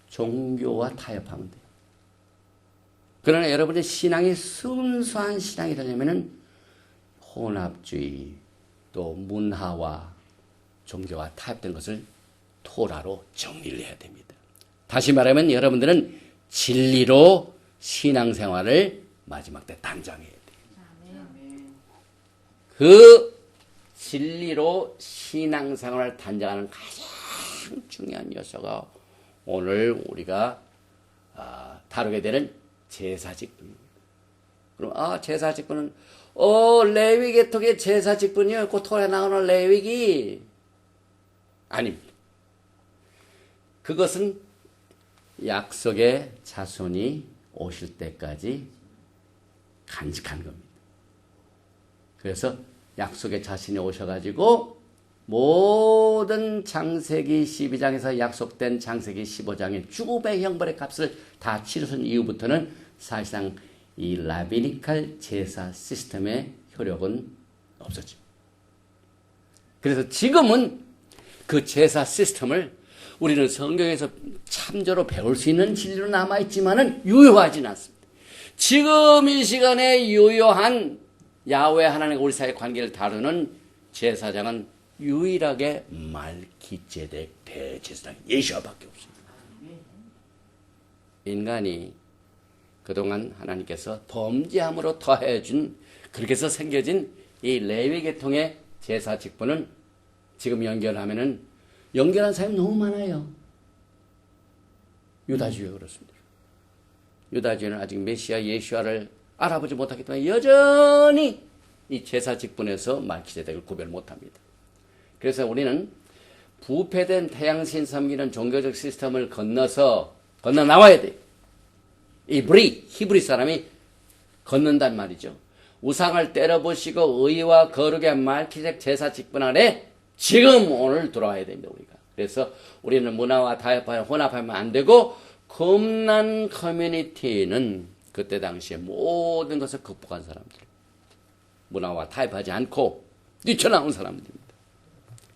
종교와 타협하면 돼요. 그러나 여러분의 신앙이 순수한 신앙이 되려면은 혼합주의 또 문화와 종교와 타협된 것을 토라로 정리를 해야 됩니다. 다시 말하면 여러분들은 진리로 신앙생활을 마지막 때 단장해야 돼요. 그 진리로 신앙생활을 단장하는 가장 중요한 요소가 오늘 우리가 다루게 되는 제사직분입니다. 그럼 제사직분은 레위 계통의 제사직분이요. 그 토라에 나오는 레위기 아닙니다. 그것은 약속의 자손이 오실 때까지 간직한 겁니다. 그래서 약속의 자신이 오셔가지고 모든 창세기 12장에서 약속된 창세기 15장의 죽음의 형벌의 값을 다 치르신 이후부터는 사실상 이 라비니칼 제사 시스템의 효력은 없었죠. 그래서 지금은 그 제사 시스템을 우리는 성경에서 참조로 배울 수 있는 진리로 남아있지만은 유효하지는 않습니다. 지금 이 시간에 유효한 야훼 하나님과 우리 사이의 관계를 다루는 제사장은 유일하게 말기제덱 대제사장 예수와밖에 없습니다. 인간이 그동안 하나님께서 범죄함으로 더해준 그렇게 해서 생겨진 이 레위 계통의 제사 직분은 지금 연결한 사람이 너무 많아요. 유다주의가 그렇습니다. 유다주의는 아직 메시아 예수와를 알아보지 못하기 때문에 여전히 이 제사 직분에서 말기제덱을 구별 못합니다. 그래서 우리는 부패된 태양신 섬기는 종교적 시스템을 건너 나와야 돼요. 히브리 사람이 걷는단 말이죠. 우상을 때려부시고 의와 거룩의 말기제덱 제사 직분 안에 지금 오늘 들어와야 됩니다, 우리가. 그래서 우리는 문화와 타협하여 혼합하면 안 되고, 금난 커뮤니티는 그때 당시에 모든 것을 극복한 사람들. 문화와 타협하지 않고 뛰쳐나온 사람들입니다.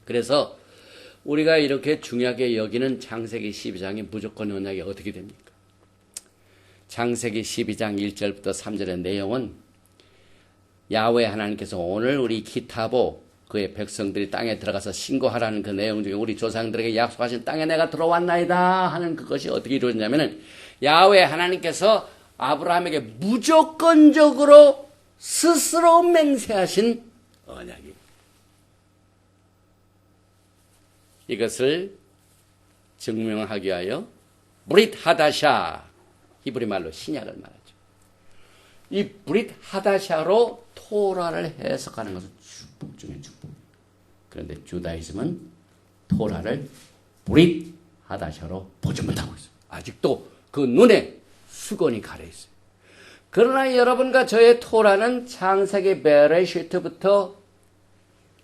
그래서 우리가 이렇게 중요하게 여기는 창세기 12장의 무조건 언약이 어떻게 됩니까? 창세기 12장 1절부터 3절의 내용은 야훼 하나님께서 오늘 우리 기타보 그의 백성들이 땅에 들어가서 신고하라는 그 내용 중에 우리 조상들에게 약속하신 땅에 내가 들어왔나이다 하는 그것이 어떻게 이루어졌냐면은 야훼 하나님께서 아브라함에게 무조건적으로 스스로 맹세하신 언약입니다. 이것을 증명하기 위하여 브릿 하다샤, 히브리 말로 신약을 말하죠. 이 브릿 하다샤로 토라를 해석하는 것은 축복 중에 축복. 그런데 주다이즘은 토라를 브릿 하다샤로 보지 못하고 있어요. 아직도 그 눈에 수건이 가려 있어요. 그러나 여러분과 저의 토라는 창세기 베레시트부터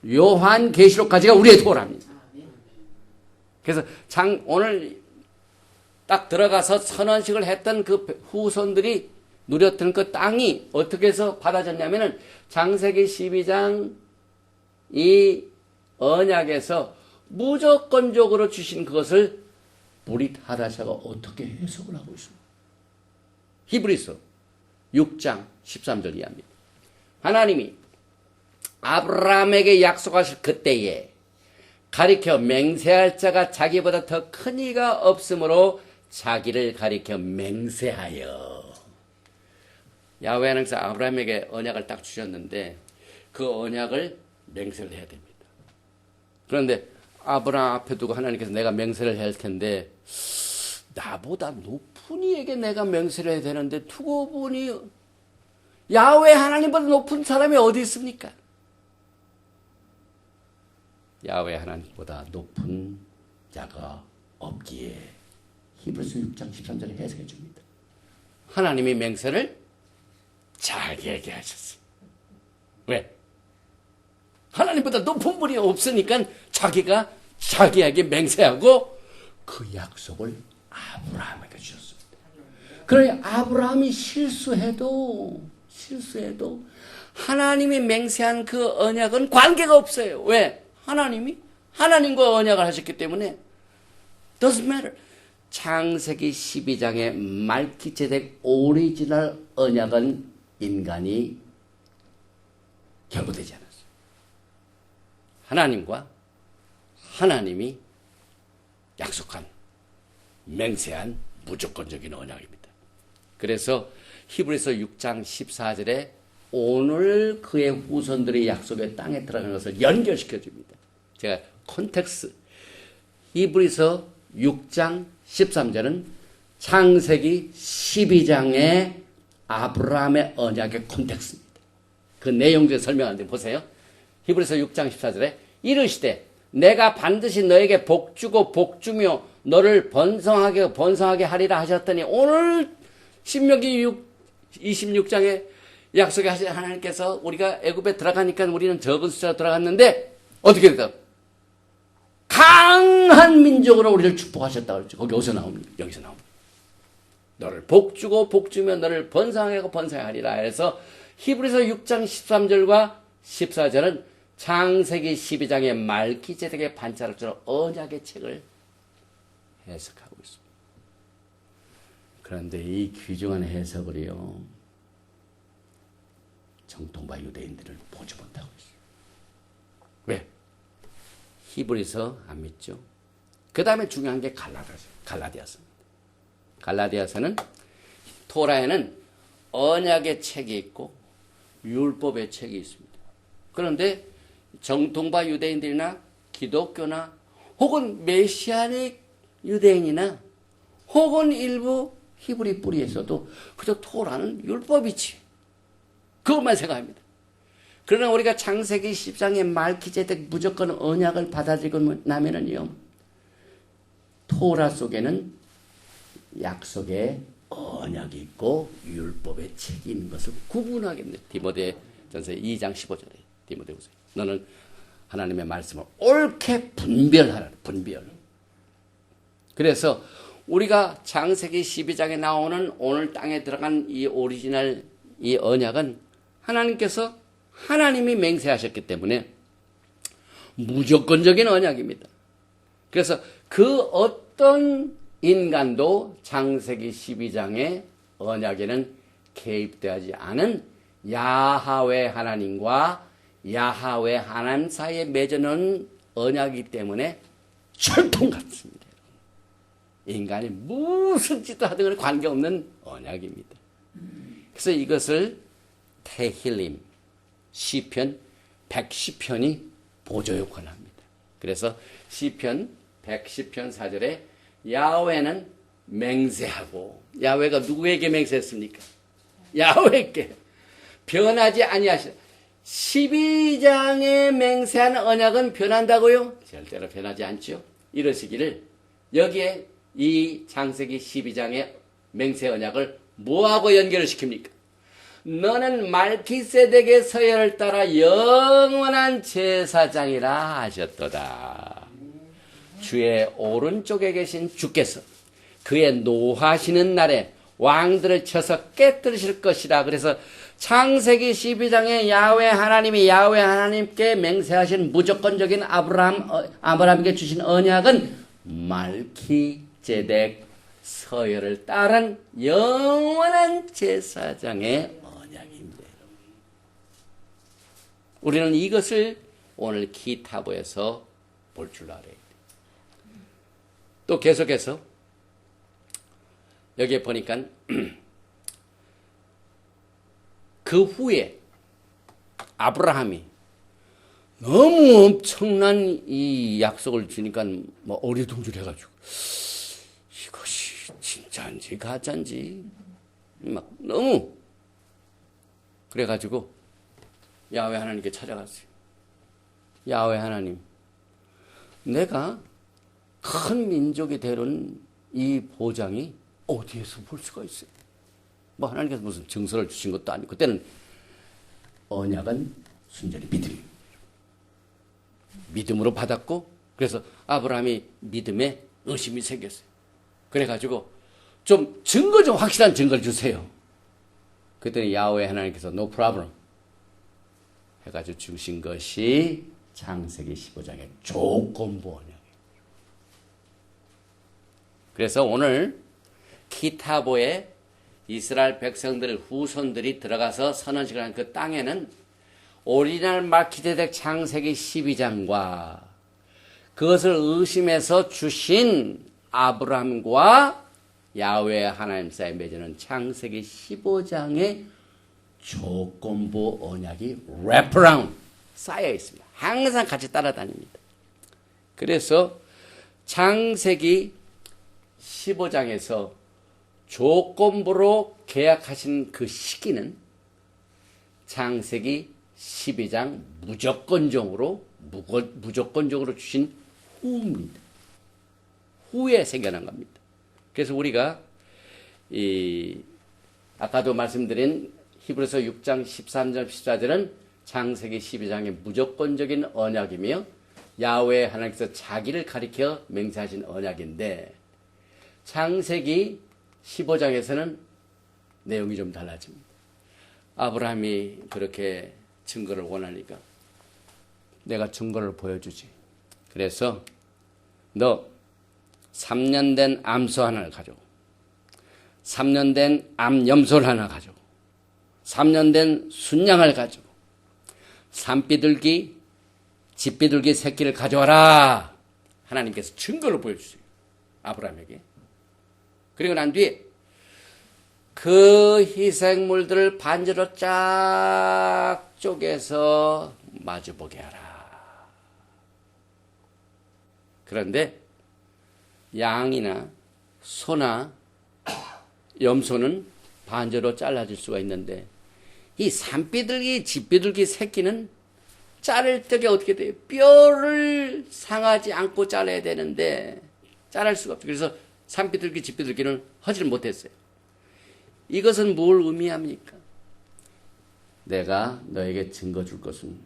요한계시록까지가 우리의 토라입니다. 그래서 오늘 딱 들어가서 선언식을 했던 그 후손들이 누렸던 그 땅이 어떻게 해서 받아졌냐면은 창세기 12장 이 언약에서 무조건적으로 주신 그것을 브릿 하다샤가 어떻게 해석을 하고 있습니까? 히브리서 6장 13절 이하입니다. 하나님이 아브라함에게 약속하실 그때에 가리켜 맹세할 자가 자기보다 더 큰 이가 없으므로 자기를 가리켜 맹세하여. 야훼 하나님께서 아브라함에게 언약을 딱 주셨는데 그 언약을 맹세를 해야 됩니다. 그런데 아브라함 앞에 두고 하나님께서 내가 맹세를 할 텐데 나보다 높은 이에게 내가 맹세를 해야 되는데 두고 보니 야훼 하나님보다 높은 사람이 어디 있습니까? 야훼 하나님보다 높은 자가 없기에 히브리서 6장 13절에 해석해 줍니다. 하나님이 맹세를 자기에게 하셨어요. 왜? 하나님보다 높은 분이 없으니까 자기가 자기에게 맹세하고 그 약속을 아브라함에게 주셨습니다. 그러니 아브라함이 실수해도 하나님이 맹세한 그 언약은 관계가 없어요. 왜? 하나님이 하나님과 언약을 하셨기 때문에 doesn't matter. 창세기 12장의 말기ጼ덱 오리지널 언약은 인간이 결부되지 않았어요. 하나님과 하나님이 약속한 맹세한 무조건적인 언약입니다. 그래서 히브리서 6장 14절에 오늘 그의 후손들의 약속의 땅에 들어가는 것을 연결시켜 줍니다. 제가 콘텍스트 히브리서 6장 13절은 창세기 12장의 아브라함의 언약의 콘텍스트입니다. 그 내용들을 설명하는데 보세요. 히브리서 6장 14절에 이르시되 내가 반드시 너에게 복주고 복주며 너를 번성하게 하리라 하셨더니 오늘 신명기 26장에 약속하신 하나님께서 우리가 애굽에 들어가니까 우리는 적은 숫자로 들어갔는데 어떻게 됐다? 강한 민족으로 우리를 축복하셨다 그랬죠. 거기 어디서 나옵니까? 여기서 나옵니다. 너를 복주고 복주며 너를 번성하게 번성하리라 해서 히브리서 6장 13절과 14절은 창세기 12장의 말기ጼ덱의 반차력처럼 언약의 책을 해석하고 있습니다. 그런데 이 귀중한 해석을요, 정통파 유대인들을 보지 못하고 있어요. 왜? 히브리서 안 믿죠? 그 다음에 중요한 게 갈라디아서입니다. 갈라디아서는 토라에는 언약의 책이 있고 율법의 책이 있습니다. 그런데 정통파 유대인들이나 기독교나 혹은 메시아닉 유대인이나 혹은 일부 히브리 뿌리에서도 그저 토라는 율법이지. 그것만 생각합니다. 그러나 우리가 창세기 10장의 말기ጼ덱 무조건 언약을 받아들이고 나면은요, 토라 속에는 약속의 언약이 있고 율법의 책이 있는 것을 구분하겠네. 디모데전서 2장 15절에 디모데후서 너는 하나님의 말씀을 옳게 분별하라. 분별. 그래서 우리가 창세기 12장에 나오는 오늘 땅에 들어간 이 오리지널 이 언약은 하나님께서 하나님이 맹세하셨기 때문에 무조건적인 언약입니다. 그래서 그 어떤 인간도 창세기 12장의 언약에는 개입되지 않은 야하웨 하나님과 야하웨 하나님 사이에 맺어놓은 언약이기 때문에 철통 같습니다. 인간이 무슨 짓도 하든 간에 관계없는 언약입니다. 그래서 이것을 테힐림, 시편 110편이 보조 역할을 합니다. 그래서 시편 110편 4절에 야훼는 맹세하고, 야훼가 누구에게 맹세했습니까? 야훼에게 변하지 아니하시라. 12장에 맹세한 언약은 변한다고요? 절대로 변하지 않죠. 이러시기를 여기에 이 창세기 12장의 맹세 언약을 뭐하고 연결을 시킵니까? 너는 말기세덱의 서열을 따라 영원한 제사장이라 하셨도다. 주의 오른쪽에 계신 주께서 그의 노하시는 날에 왕들을 쳐서 깨뜨리실 것이라. 그래서 창세기 12장에 야훼 하나님께 맹세하신 무조건적인 아브라함에게 주신 언약은 말기제덱 서열을 따른 영원한 제사장의 언약입니다. 우리는 이것을 오늘 기타보에서 볼 줄 알아야 돼요. 또 계속해서 여기에 보니까 그 후에 아브라함이 너무 엄청난 이 약속을 주니까 뭐 어리둥절해가지고 이것이 진짜인지 가짜인지 막 너무 그래가지고 야훼 하나님께 찾아갔어요. 야훼 하나님, 내가 큰 민족이 되는 이 보장이 어디에서 볼 수가 있어요? 뭐 하나님께서 무슨 증서를 주신 것도 아니고, 그때는 언약은 순전히 믿음으로 받았고, 그래서 아브라함이 믿음에 의심이 생겼어요. 그래가지고 좀 확실한 증거를 주세요. 그랬더니 야훼 하나님께서 no problem 해가지고 주신 것이 창세기 15장의 조건부 언약이에요. 그래서 오늘 기타보에 이스라엘 백성들 후손들이 들어가서 선언식을 한 그 땅에는 오리지널 말기세덱 창세기 12장과 그것을 의심해서 주신 아브라함과 야훼 하나님 사이에 맺어는 창세기 15장의 조건부 언약이 랩어라운드 쌓여 있습니다. 항상 같이 따라다닙니다. 그래서 창세기 15장에서 조건부로 계약하신 그 시기는 창세기 12장 무조건적으로 주신 후입니다. 후에 생겨난 겁니다. 그래서 우리가 아까도 말씀드린 히브리서 6장 13절 14절은 창세기 12장의 무조건적인 언약이며 야훼 하나님께서 자기를 가리켜 맹세하신 언약인데, 창세기 15장에서는 내용이 좀 달라집니다. 아브라함이 그렇게 증거를 원하니까 내가 증거를 보여주지. 그래서 너 3년 된 암소 하나를 가져오, 3년 된 암염소를 하나 가져오, 3년 된 순양을 가져오, 산비둘기, 집비둘기 새끼를 가져와라. 하나님께서 증거를 보여주세요, 아브라함에게. 그리고 난 뒤에 그 희생물들을 반지로 쫙 쪼개서 마주보게 하라. 그런데 양이나 소나 염소는 반지로 잘라질 수가 있는데, 이 산비둘기, 집비둘기 새끼는 자를 적에 어떻게 돼요? 뼈를 상하지 않고 잘라야 되는데 자를 수가 없죠. 그래서 산비둘기, 집비둘기는 하지를 못했어요. 이것은 뭘 의미합니까? 내가 너에게 증거 줄 것은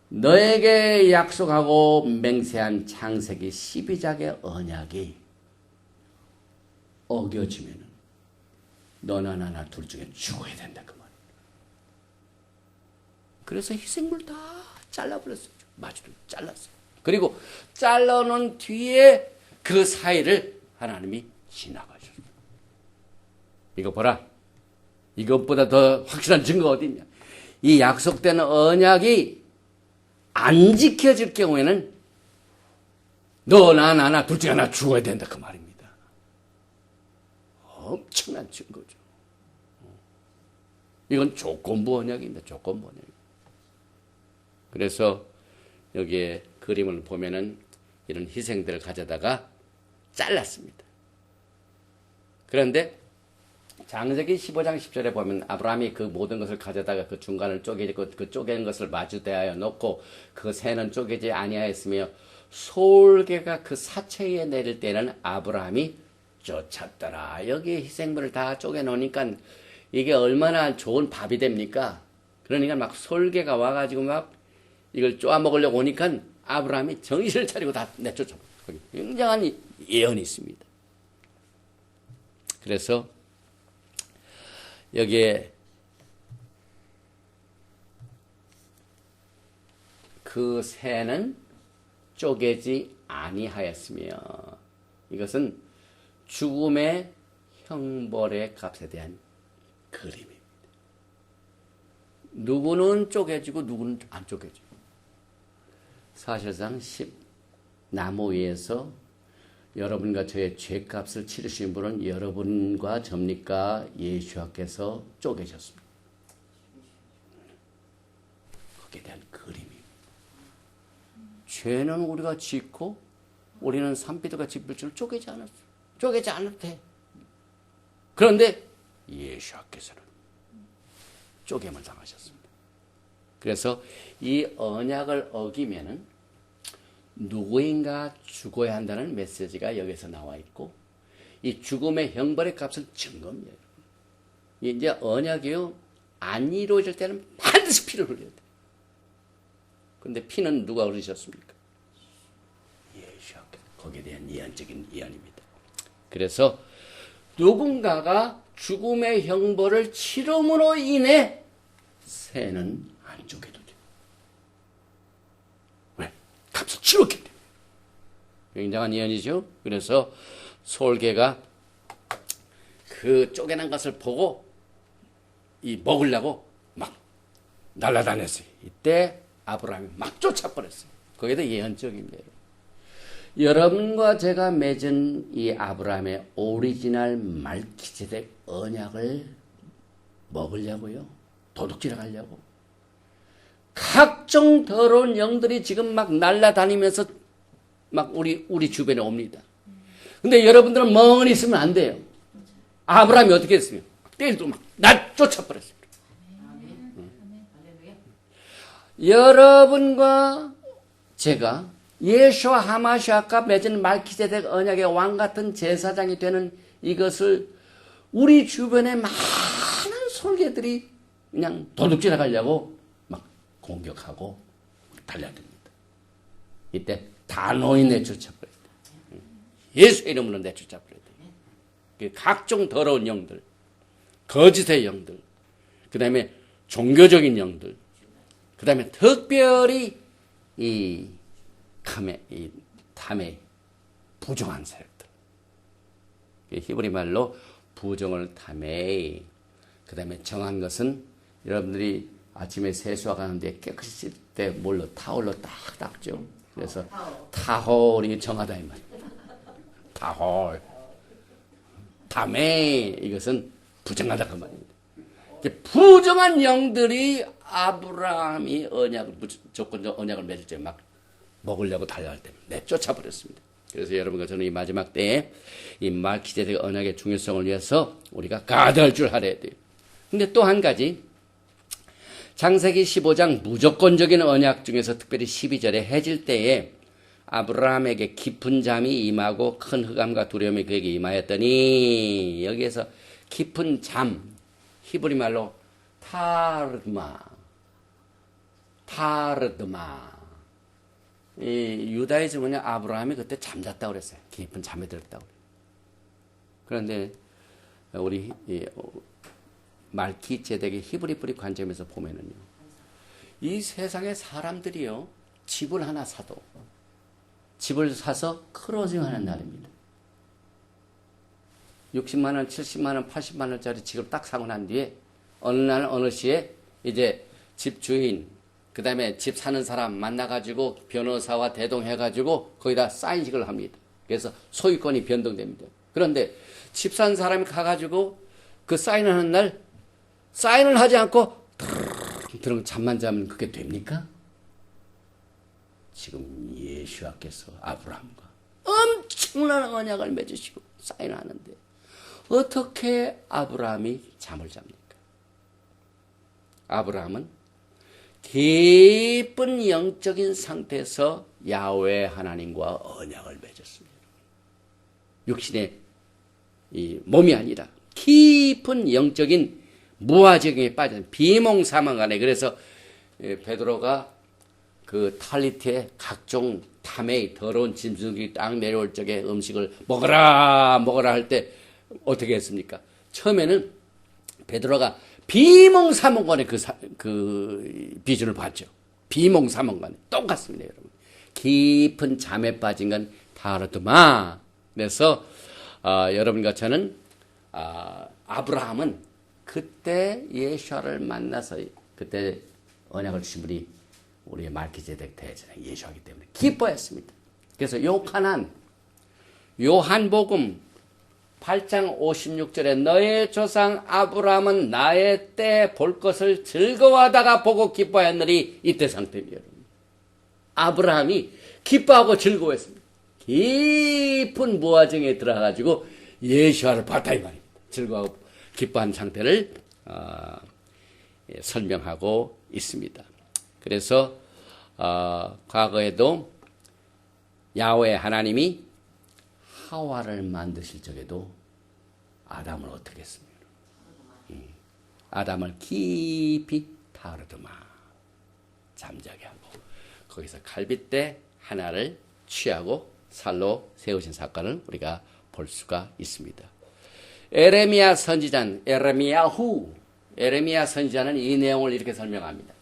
너에게 약속하고 맹세한 창세기 12장의 언약이 어겨지면 너나 나나 둘 중에 죽어야 된다, 그 말이에요. 그래서 희생물 다 잘라버렸어요. 마주를 잘랐어요. 그리고 잘라놓은 뒤에 그 사이를 하나님이 지나가셨어요. 이거 보라. 이것보다 더 확실한 증거가 어디 있냐. 이 약속된 언약이 안 지켜질 경우에는 너나 나나 둘 중에 하나 죽어야 된다, 그 말입니다. 엄청난 증거죠. 이건 조건부 언약입니다. 조건부 언약. 그래서 여기에 그림을 보면은 이런 희생들을 가져다가 잘랐습니다. 그런데 창세기 15장 10절에 보면 아브라함이 그 모든 것을 가져다가 그 중간을 쪼개고 그 쪼개는 것을 마주대하여 놓고 그 새는 쪼개지 아니하였으며 솔개가 그 사체에 내릴 때는 아브라함이 쫓았더라. 여기 희생물을 다 쪼개 놓으니까 이게 얼마나 좋은 밥이 됩니까? 그러니까 막 솔개가 와가지고 막 이걸 쪼아 먹으려고 오니까 아브라함이 정신을 차리고 다 내쫓아. 굉장한 예언이 있습니다. 그래서 여기에 그 새는 쪼개지 아니하였으며 이것은 죽음의 형벌의 값에 대한 그림입니다. 누구는 쪼개지고 누구는 안 쪼개지고 사실상 나무 위에서 여러분과 저의 죄값을 치르신 분은 여러분과 접니까 예수께서 쪼개셨습니다. 거기에 대한 그림입니다. 죄는 우리가 짓고 우리는 산비두가 짚을 줄 쪼개지 않았어. 쪼개지 않아도 돼. 그런데 예수께서는 쪼개임을 당하셨습니다. 그래서 이 언약을 어기면은 누구인가 죽어야 한다는 메시지가 여기서 나와 있고 이 죽음의 형벌의 값은 증거입니다. 이제 언약이요 안 이루어질 때는 반드시 피를 흘려야 돼. 그런데 피는 누가 흘리셨습니까? 예수께서. 거기에 대한 예언적인 예언입니다. 그래서 누군가가 죽음의 형벌을 치름으로 인해 새는 안 쪼개도 돼. 왜? 값을 치렀기 때문에. 굉장한 예언이죠. 그래서 솔개가 그 쪼개난 것을 보고 이 먹으려고 막 날아다녔어요. 이때 아브라함이 막 쫓아버렸어요. 거기에도 예언적입니다. 여러분과 제가 맺은 이 아브라함의 오리지널 말키제덱 언약을 먹으려고요? 도둑질을 하려고? 각종 더러운 영들이 지금 막 날아다니면서 막 우리 주변에 옵니다. 근데 여러분들은 멍하니 있으면 안 돼요. 아브라함이 어떻게 했어요? 때리도 막 쫓아버렸습니다. 여러분과 제가 예수와 하마시아가 맺은 말키제덱 언약의 왕 같은 제사장이 되는 이것을 우리 주변에 많은 솔개들이 그냥 도둑질해 가려고 막 공격하고 달려듭니다. 이때 단호히 내쫓아버려야 돼. 예수의 이름으로 내쫓아버려야 돼. 각종 더러운 영들, 거짓의 영들, 그 다음에 종교적인 영들, 그 다음에 특별히 이 탐의 부정한 세력들. 히브리 말로 부정을 탐해. 그 다음에 정한 것은 여러분들이 아침에 세수하고 가는데 깨끗이 씻을 때 뭘로 타올로 딱 닦죠. 그래서 타홀이 정하다 이 말이에요. 타홀. 탐해. 이것은 부정하다 그 말입니다. 부정한 영들이 아브라함이 조건적 언약을 맺을 때 막 먹으려고 달려갈 때 내쫓아버렸습니다. 그래서 여러분과 저는 이 마지막 때에 이 말키제덱 언약의 중요성을 위해서 우리가 가드할 줄 알아야 돼요. 근데 또 한 가지 창세기 15장 무조건적인 언약 중에서 특별히 12절에 해질 때에 아브라함에게 깊은 잠이 임하고 큰 흑암과 두려움이 그에게 임하였더니 여기에서 깊은 잠 히브리 말로 타르드마 이 유다이즘은 아브라함이 그때 잠잤다고 그랬어요. 깊은 잠에 들었다고. 그런데 우리 말키제덱의 히브리 뿌리 관점에서 보면은요, 이 세상의 사람들이요 집을 하나 사도 집을 사서 클로징하는 날입니다. 60만 원, 70만 원, 80만 원짜리 집을 딱 사고 난 뒤에 어느 날 어느 시에 이제 집 주인 그 다음에 집 사는 사람 만나가지고 변호사와 대동해가지고 거기다 사인식을 합니다. 그래서 소유권이 변동됩니다. 그런데 집 산 사람이 가가지고 그 사인하는 날 사인을 하지 않고 드렁 잠만 자면 그게 됩니까? 지금 예수께서 아브라함과 엄청난 언약을 맺으시고 사인하는데 어떻게 아브라함이 잠을 잡니까? 아브라함은 깊은 영적인 상태에서 야훼 하나님과 언약을 맺었습니다. 육신의 이 몸이 아니라 깊은 영적인 무아지경에 빠진 비몽사몽간에. 그래서 베드로가 그 탈리트에 각종 탐에 더러운 짐승이 딱 내려올 적에 음식을 먹어라 할 때 어떻게 했습니까? 처음에는 베드로가 비몽사몽간에 그 비전을 봤죠. 비몽사몽간에 똑같습니다, 여러분. 깊은 잠에 빠진 건 다르더만. 그래서 여러분과 저는 아브라함은 그때 예수를 만나서 그때 언약을 주신 분이 우리의 말기제덱 대제사장 예수이기 때문에 기뻐했습니다. 그래서 요한복음 8장 56절에 너의 조상 아브라함은 나의 때 볼 것을 즐거워하다가 보고 기뻐하였느니 이때 상태입니다. 아브라함이 기뻐하고 즐거워했습니다. 깊은 무아정에 들어가가지고 예수를 봤다 이 말입니다. 즐거워하고 기뻐한 상태를 설명하고 있습니다. 그래서 과거에도 야훼 하나님이 하와를 만드실 적에도 아담을 어떻게 했습니까? 아담을 깊이 타르드마 잠자게 하고 거기서 갈빗대 하나를 취하고 살로 세우신 사건을 우리가 볼 수가 있습니다. 에레미야 선지자는 에레미야 선지자는 이 내용을 이렇게 설명합니다.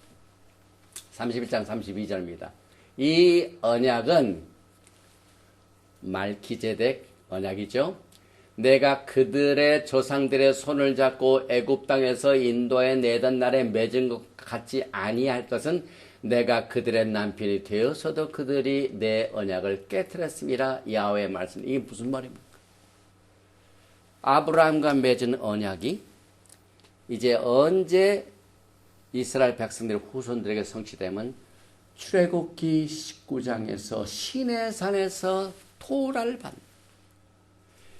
31장 32절입니다. 이 언약은 말기제덱 언약이죠. 내가 그들의 조상들의 손을 잡고 애굽 땅에서 인도에 내던 날에 맺은 것 같지 아니할 것은 내가 그들의 남편이 되어서도 그들이 내 언약을 깨뜨렸습니다. 야훼의 말씀. 이게 무슨 말입니까? 아브라함과 맺은 언약이 이제 언제 이스라엘 백성들의 후손들에게 성취되면 출애굽기 19장에서 시내산에서 토라를 받는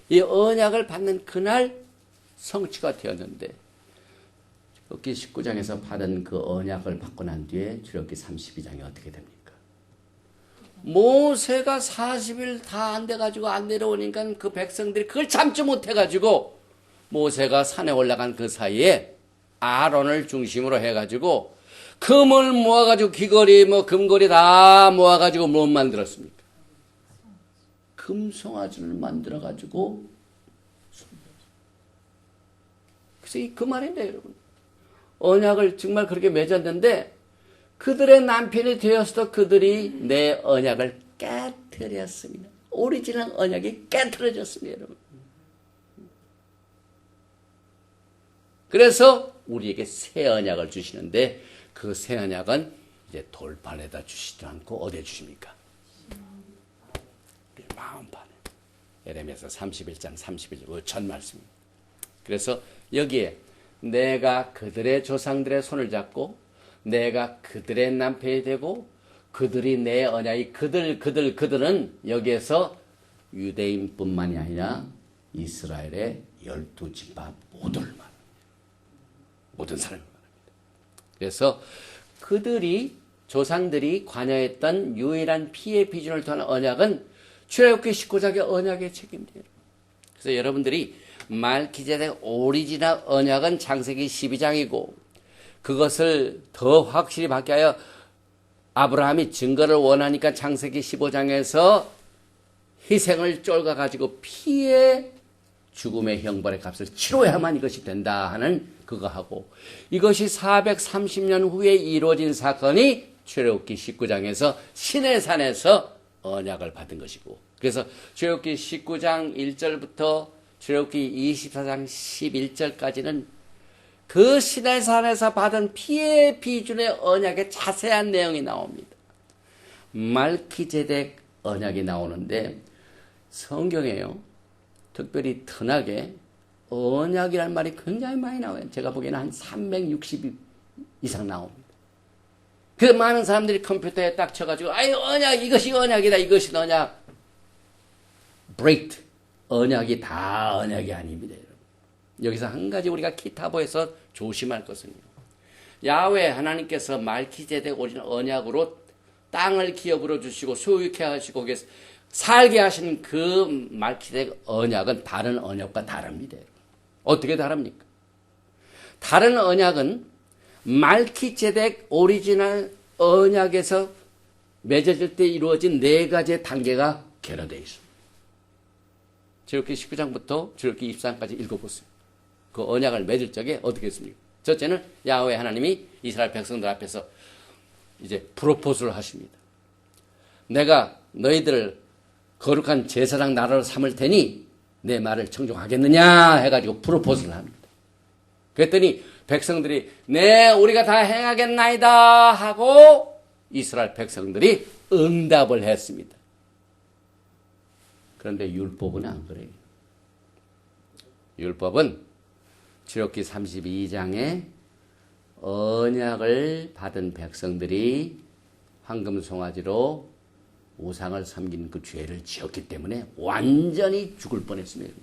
이 언약을 받는 그날 성취가 되었는데 출애굽기 19장에서 받은 그 언약을 받고 난 뒤에 출애굽기 32장이 어떻게 됩니까? 모세가 40일 다 안 돼가지고 안 내려오니까 그 백성들이 그걸 참지 못해가지고 모세가 산에 올라간 그 사이에 아론을 중심으로 해가지고 금을 모아가지고 귀걸이 금걸이 다 모아가지고 뭐 만들었습니까? 금송아지를 만들어가지고 그래서 그 말인데 여러분 언약을 정말 그렇게 맺었는데 그들의 남편이 되었어도 그들이 내 언약을 깨트렸습니다. 오리지널 언약이 깨트려졌습니다, 여러분. 그래서 우리에게 새 언약을 주시는데 그 새 언약은 이제 돌판에다 주시지 않고 어디에 주십니까? 우리 마음판에. 에레미야서 31장 31절 첫 말씀입니다. 그래서 여기에 내가 그들의 조상들의 손을 잡고 내가 그들의 남편이 되고 그들이 내 언약이 그들은 여기에서 유대인뿐만이 아니라 이스라엘의 12지파 모두를 말합니다. 모든 사람을 말합니다. 그래서 그들이 조상들이 관여했던 유일한 피의 비준을 통한 언약은 출애굽기 19장의 언약의 책임이에요. 그래서 여러분들이 말기제덱 오리지널 언약은 창세기 12장이고 그것을 더 확실히 받게 하여 아브라함이 증거를 원하니까 창세기 15장에서 희생을 쫄가가지고 피의 죽음의 형벌의 값을 치러야만 이것이 된다 하는 그거 하고 이것이 430년 후에 이루어진 사건이 출애굽기 19장에서 시내산에서 언약을 받은 것이고 그래서 출애굽기 19장 1절부터 출애굽기 24장 11절까지는 그 시내산에서 받은 피의 비준의 언약의 자세한 내용이 나옵니다. 말기제덱 언약이 나오는데 성경에요. 특별히 흔하게 언약이라는 말이 굉장히 많이 나와요. 제가 보기에는 한 360 이상 나옵니다. 그 많은 사람들이 컴퓨터에 딱 쳐가지고 아이 언약 이것이 언약이다 이것이 언약. break 언약이 다 언약이 아닙니다. 여러분. 여기서 한 가지 우리가 키타보에서 조심할 것은요. 야훼 하나님께서 말키제덱 오리진 언약으로 땅을 기업으로 주시고 소유케 하시고 거기서 살게 하신 그 말키제덱 언약은 다른 언약과 다릅니다. 어떻게 다릅니까? 다른 언약은 말키제덱 오리지널 언약에서 맺어질 때 이루어진 네 가지의 단계가 결여되어 있습니다. 출애굽기 19장부터 출애굽기 24장까지 읽어보세요. 그 언약을 맺을 적에 어떻게 했습니까? 첫째는 야훼 하나님이 이스라엘 백성들 앞에서 이제 프로포즈를 하십니다. 내가 너희들을 거룩한 제사장 나라로 삼을 테니 내 말을 청종하겠느냐 해가지고 프로포즈를 합니다. 그랬더니 백성들이 네 우리가 다 행하겠나이다 하고 이스라엘 백성들이 응답을 했습니다. 그런데 율법은 안 그래요. 율법은 출애굽기 32장에 언약을 받은 백성들이 황금 송아지로 우상을 섬긴 그 죄를 지었기 때문에 완전히 죽을 뻔했습니다.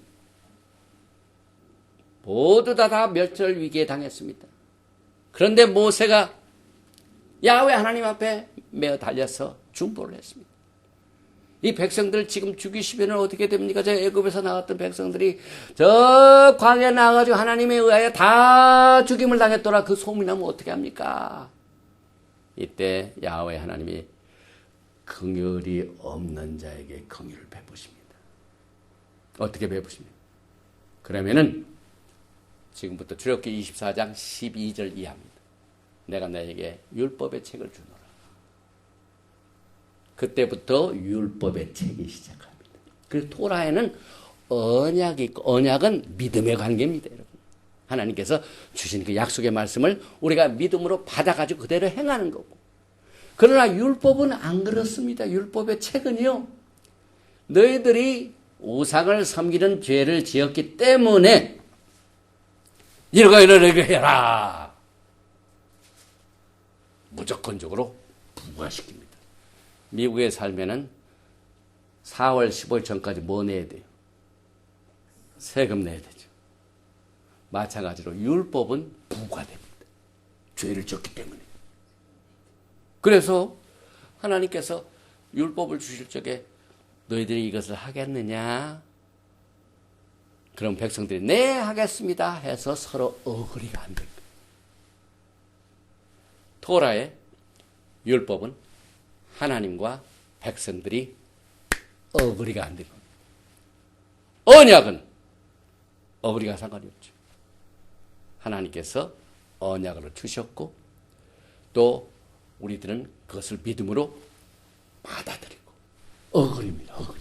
모두 다 멸절 위기에 당했습니다. 그런데 모세가 야훼 하나님 앞에 매어 달려서 중보를 했습니다. 이 백성들 지금 죽이시면 어떻게 됩니까? 저 애굽에서 나왔던 백성들이 저 광야에 나와가지고 하나님에 의하여 다 죽임을 당했더라. 그 소문이 나면 어떻게 합니까? 이때 야훼 하나님이 긍휼이 없는 자에게 긍휼을 베푸십니다. 어떻게 베푸십니까? 그러면은 지금부터 출애굽기 24장 12절 이하입니다. 내가 너에게 율법의 책을 주노라. 그때부터 율법의 책이 시작합니다. 그래서 토라에는 언약이 있고 언약은 믿음의 관계입니다. 여러분. 하나님께서 주신 그 약속의 말씀을 우리가 믿음으로 받아가지고 그대로 행하는 거고. 그러나 율법은 안 그렇습니다. 율법의 책은요. 너희들이 우상을 섬기는 죄를 지었기 때문에 이러고 해라. 무조건적으로 부과시킵니다. 미국에 살면은 4월 15일 전까지 뭐 내야 돼요? 세금 내야 되죠. 마찬가지로 율법은 부과됩니다. 죄를 졌기 때문에. 그래서 하나님께서 율법을 주실 적에 너희들이 이것을 하겠느냐? 그럼 백성들이 네 하겠습니다 해서 서로 어그리가 안 됩니다. 토라의 율법은 하나님과 백성들이 어그리가 안 됩니다. 언약은 어그리가 상관이 없죠. 하나님께서 언약을 주셨고 또 우리들은 그것을 믿음으로 받아들이고 어그리입니다. 어그리.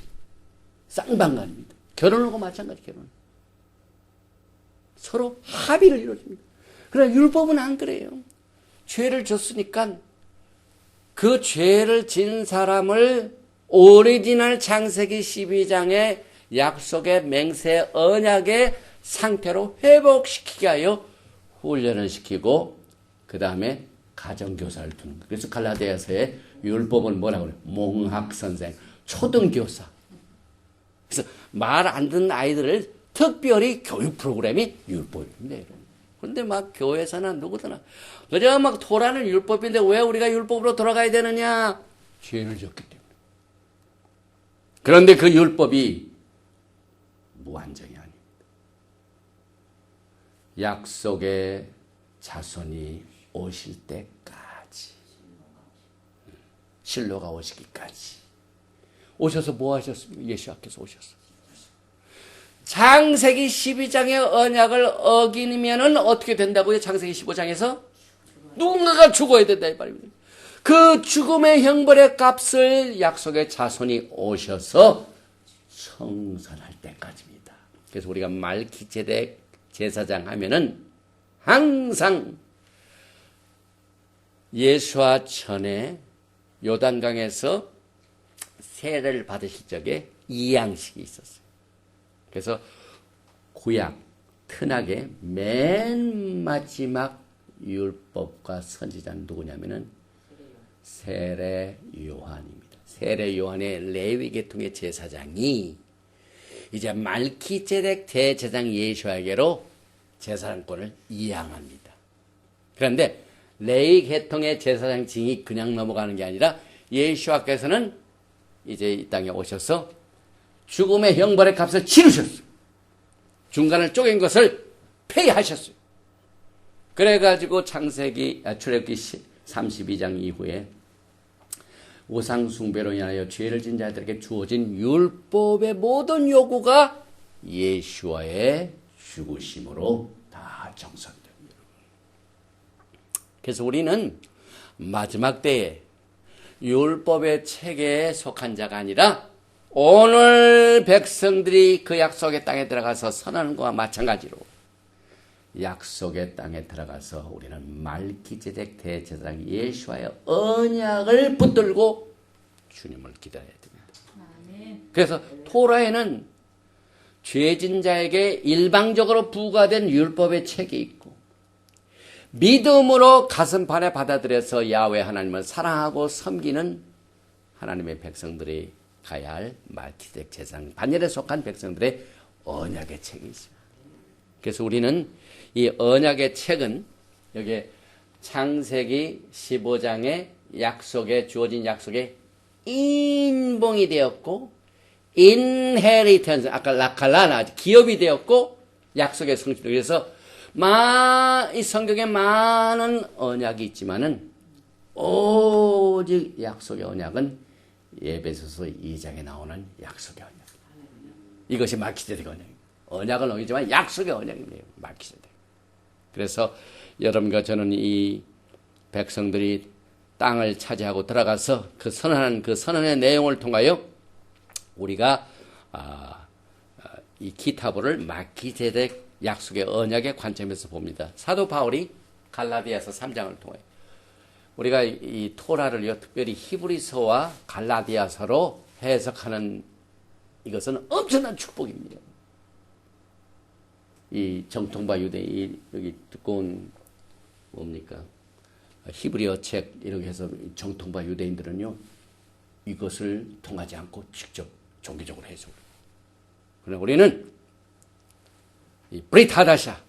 쌍방간입니다. 결혼하고 마찬가지 결혼. 서로 합의를 이루어줍니다. 그러나 율법은 안 그래요. 죄를 졌으니까 그 죄를 진 사람을 오리지널 창세기 12장의 약속의 맹세 언약의 상태로 회복시키게 하여 훈련을 시키고 그 다음에 가정교사를 두는 거예요. 그래서 갈라디아서의 율법은 뭐라고 그래요? 몽학선생, 초등교사. 그래서 말 안 듣는 아이들을 특별히 교육 프로그램이 율법입니다. 그런데 막 교회에서나 누구든 그저 막 토라는 율법인데 왜 우리가 율법으로 돌아가야 되느냐? 죄를 졌기 때문에. 그런데 그 율법이 무한정이 아닙니다. 약속의 자손이 오실 때까지, 실로가 오시기까지. 오셔서 뭐 하셨습니까? 예수께서 오셨어요. 창세기 12장의 언약을 어기면은 어떻게 된다고요? 창세기 15장에서 누군가가 죽어야 된다 이 말입니다. 그 죽음의 형벌의 값을 약속의 자손이 오셔서 청산할 때까지입니다. 그래서 우리가 말기제덱 제사장 하면은 항상 예수와 전에 요단강에서 세례를 받으실 적에 이 양식이 있었어요. 그래서 구약 흔하게 맨 마지막 율법과 선지자는 누구냐면은 세례 요한입니다. 세례 요한의 레위 계통의 제사장이 이제 말기제덱 대제사장 예수에게로 제사장권을 이양합니다. 그런데 레위 계통의 제사장 징이 그냥 넘어가는 게 아니라 예수와께서는 이제 이 땅에 오셔서 죽음의 형벌의 값을 치르셨어요. 중간을 쪼갠 것을 폐하셨어요. 그래가지고 출애굽기 32장 이후에 우상숭배로 인하여 죄를 진 자들에게 주어진 율법의 모든 요구가 예수와의 죽으심으로 다 정선됩니다. 그래서 우리는 마지막 때에 율법의 체계에 속한 자가 아니라 오늘 백성들이 그 약속의 땅에 들어가서 선하는 것과 마찬가지로 약속의 땅에 들어가서 우리는 말기제덱 대제사장 예수와의 언약을 붙들고 주님을 기다려야 됩니다. 그래서 토라에는 죄진 자에게 일방적으로 부과된 율법의 책이 있고 믿음으로 가슴판에 받아들여서 야훼 하나님을 사랑하고 섬기는 하나님의 백성들이 가야 할 말기제덱 제사장 반열에 속한 백성들의 언약의 책이 있습니다. 그래서 우리는 이 언약의 책은 여기 창세기 15장의 약속에 주어진 약속에 인봉이 되었고 인헤리턴스 아까 라칼라나 기업이 되었고 약속의 성취. 그래서 이 성경에 많은 언약이 있지만은 오직 약속의 언약은 에베소서 2장에 나오는 약속의 언약. 이것이 말기제덱 언약입니다. 언약은 언약이지만 약속의 언약입니다. 말기제덱. 그래서 여러분과 저는 이 백성들이 땅을 차지하고 들어가서 그 선언의 내용을 통하여 우리가 이 기타보를 말기제덱 약속의 언약의 관점에서 봅니다. 사도 바울이 갈라디아서 3장을 통해 우리가 이 토라를요 특별히 히브리서와 갈라디아서로 해석하는 이것은 엄청난 축복입니다. 이 정통파 유대인 여기 두꺼운 뭡니까 히브리어 책 이렇게 해서 정통파 유대인들은요 이것을 통하지 않고 직접 종교적으로 해석을. 그러나 우리는 이 브릿 하다샤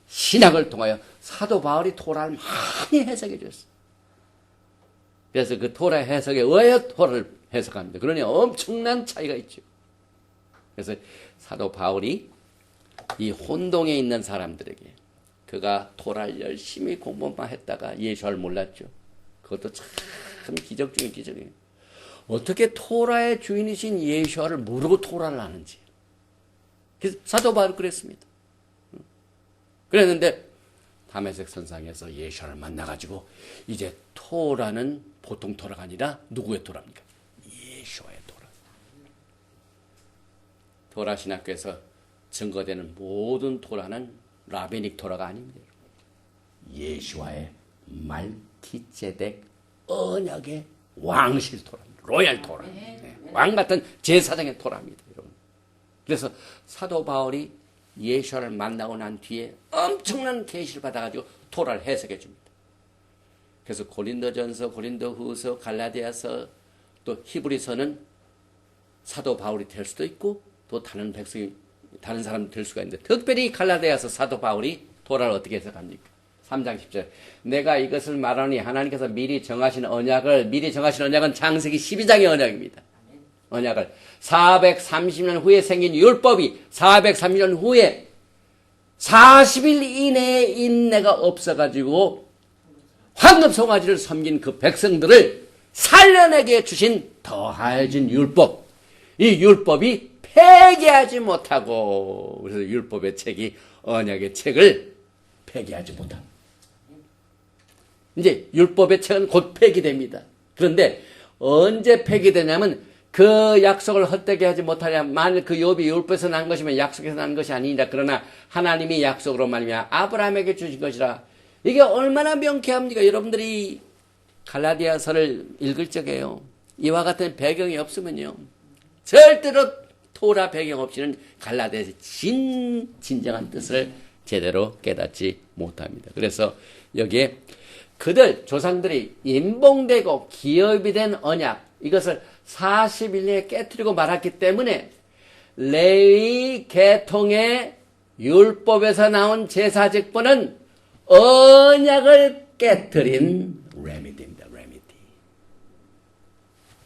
신약을 통하여 사도 바울이 토라를 많이 해석해 줬어요. 그래서 그 토라 해석에 의하여 토라를 해석합니다. 그러니 엄청난 차이가 있죠. 그래서 사도 바울이 이 혼동에 있는 사람들에게 그가 토라를 열심히 공부만 했다가 예수를 몰랐죠. 그것도 참 기적 중에 기적이에요. 어떻게 토라의 주인이신 예수를 모르고 토라를 아는지. 그래서 사도 바울이 그랬습니다. 그랬는데 다메섹 선상에서 예수를 만나가지고 이제 토라는 보통 토라가 아니라 누구의 토라입니까? 예수의 토라. 토라 신학교에서 증거되는 모든 토라는 라베닉 토라가 아닙니다. 예수와의 말기제덱 언약의 왕실 토라입니다. 로얄 토라. 네. 왕 같은 제사장의 토라입니다. 여러분. 그래서 사도 바울이 예수를 만나고 난 뒤에 엄청난 계시를 받아가지고 토라를 해석해 줍니다. 그래서 고린도전서, 고린도후서, 갈라디아서, 또 히브리서는 사도 바울이 될 수도 있고 또 다른 백성이 다른 사람도 될 수가 있는데 특별히 갈라디아서 사도 바울이 토라를 어떻게 해석합니까? 3장 10절 내가 이것을 말하니 하나님께서 미리 정하신 언약은 창세기 12장의 언약입니다. 언약을 430년 후에 생긴 율법이 430년 후에 40일 이내에 인내가 없어가지고 황금 송아지를 섬긴 그 백성들을 살려내게 주신 더하여진 율법. 이 율법이 폐기하지 못하고 그래서 율법의 책이 언약의 책을 폐기하지 못합니다. 이제 율법의 책은 곧 폐기됩니다. 그런데 언제 폐기되냐면 그 약속을 헛되게 하지 못하냐. 만일 그 욥이 율법에서 난 것이면 약속에서 난 것이 아니니라. 그러나 하나님이 약속으로 말미암아 아브라함에게 주신 것이라. 이게 얼마나 명쾌합니까? 여러분들이 갈라디아서를 읽을 적에요. 이와 같은 배경이 없으면요. 절대로 토라 배경 없이는 갈라디아서의 진정한 뜻을 제대로 깨닫지 못합니다. 그래서 여기에 그들 조상들이 인봉되고 기업이 된 언약 이것을 40일 내에 깨뜨리고 말았기 때문에 레위 계통의 율법에서 나온 제사 직분은 언약을 깨뜨린 레미디입니다. 레미디.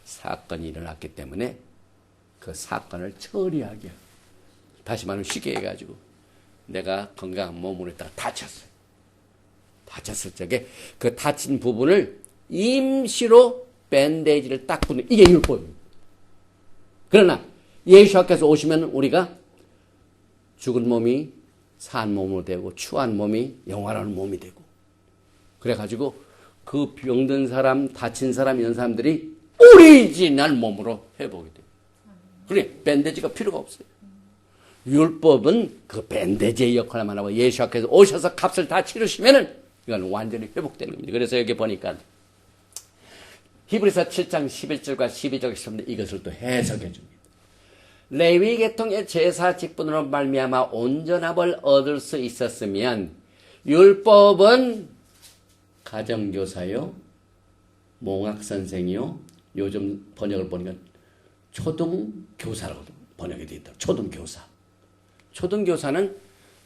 사건이 일어났기 때문에 그 사건을 처리하게. 다시 말하면 쉽게 해가지고 내가 건강한 몸으로 있다가 다쳤어요. 다쳤을 적에 그 다친 부분을 임시로 밴데이지를 딱 붙는 이게 율법입니다. 그러나 예수께서 오시면 우리가 죽은 몸이 산 몸으로 되고 추한 몸이 영원한 몸이 되고 그래가지고 그 병든 사람, 다친 사람 이런 사람들이 오리지널 몸으로 회복이 돼요. 그래 밴데지가 필요가 없어요. 율법은 그 밴데지의 역할만 하고 예수께서 오셔서 값을 다 치르시면은 이건 완전히 회복되는 겁니다. 그래서 여기 보니까 히브리서 7장 11절과 12절에 있습니다. 이것을 또 해석해 줍니다. 레위 계통의 제사 직분으로 말미암아 온전함을 얻을 수 있었으면 율법은 가정교사요, 몽학선생이요, 요즘 번역을 보니까 초등교사라고 번역이 되어 있다. 초등교사. 초등교사는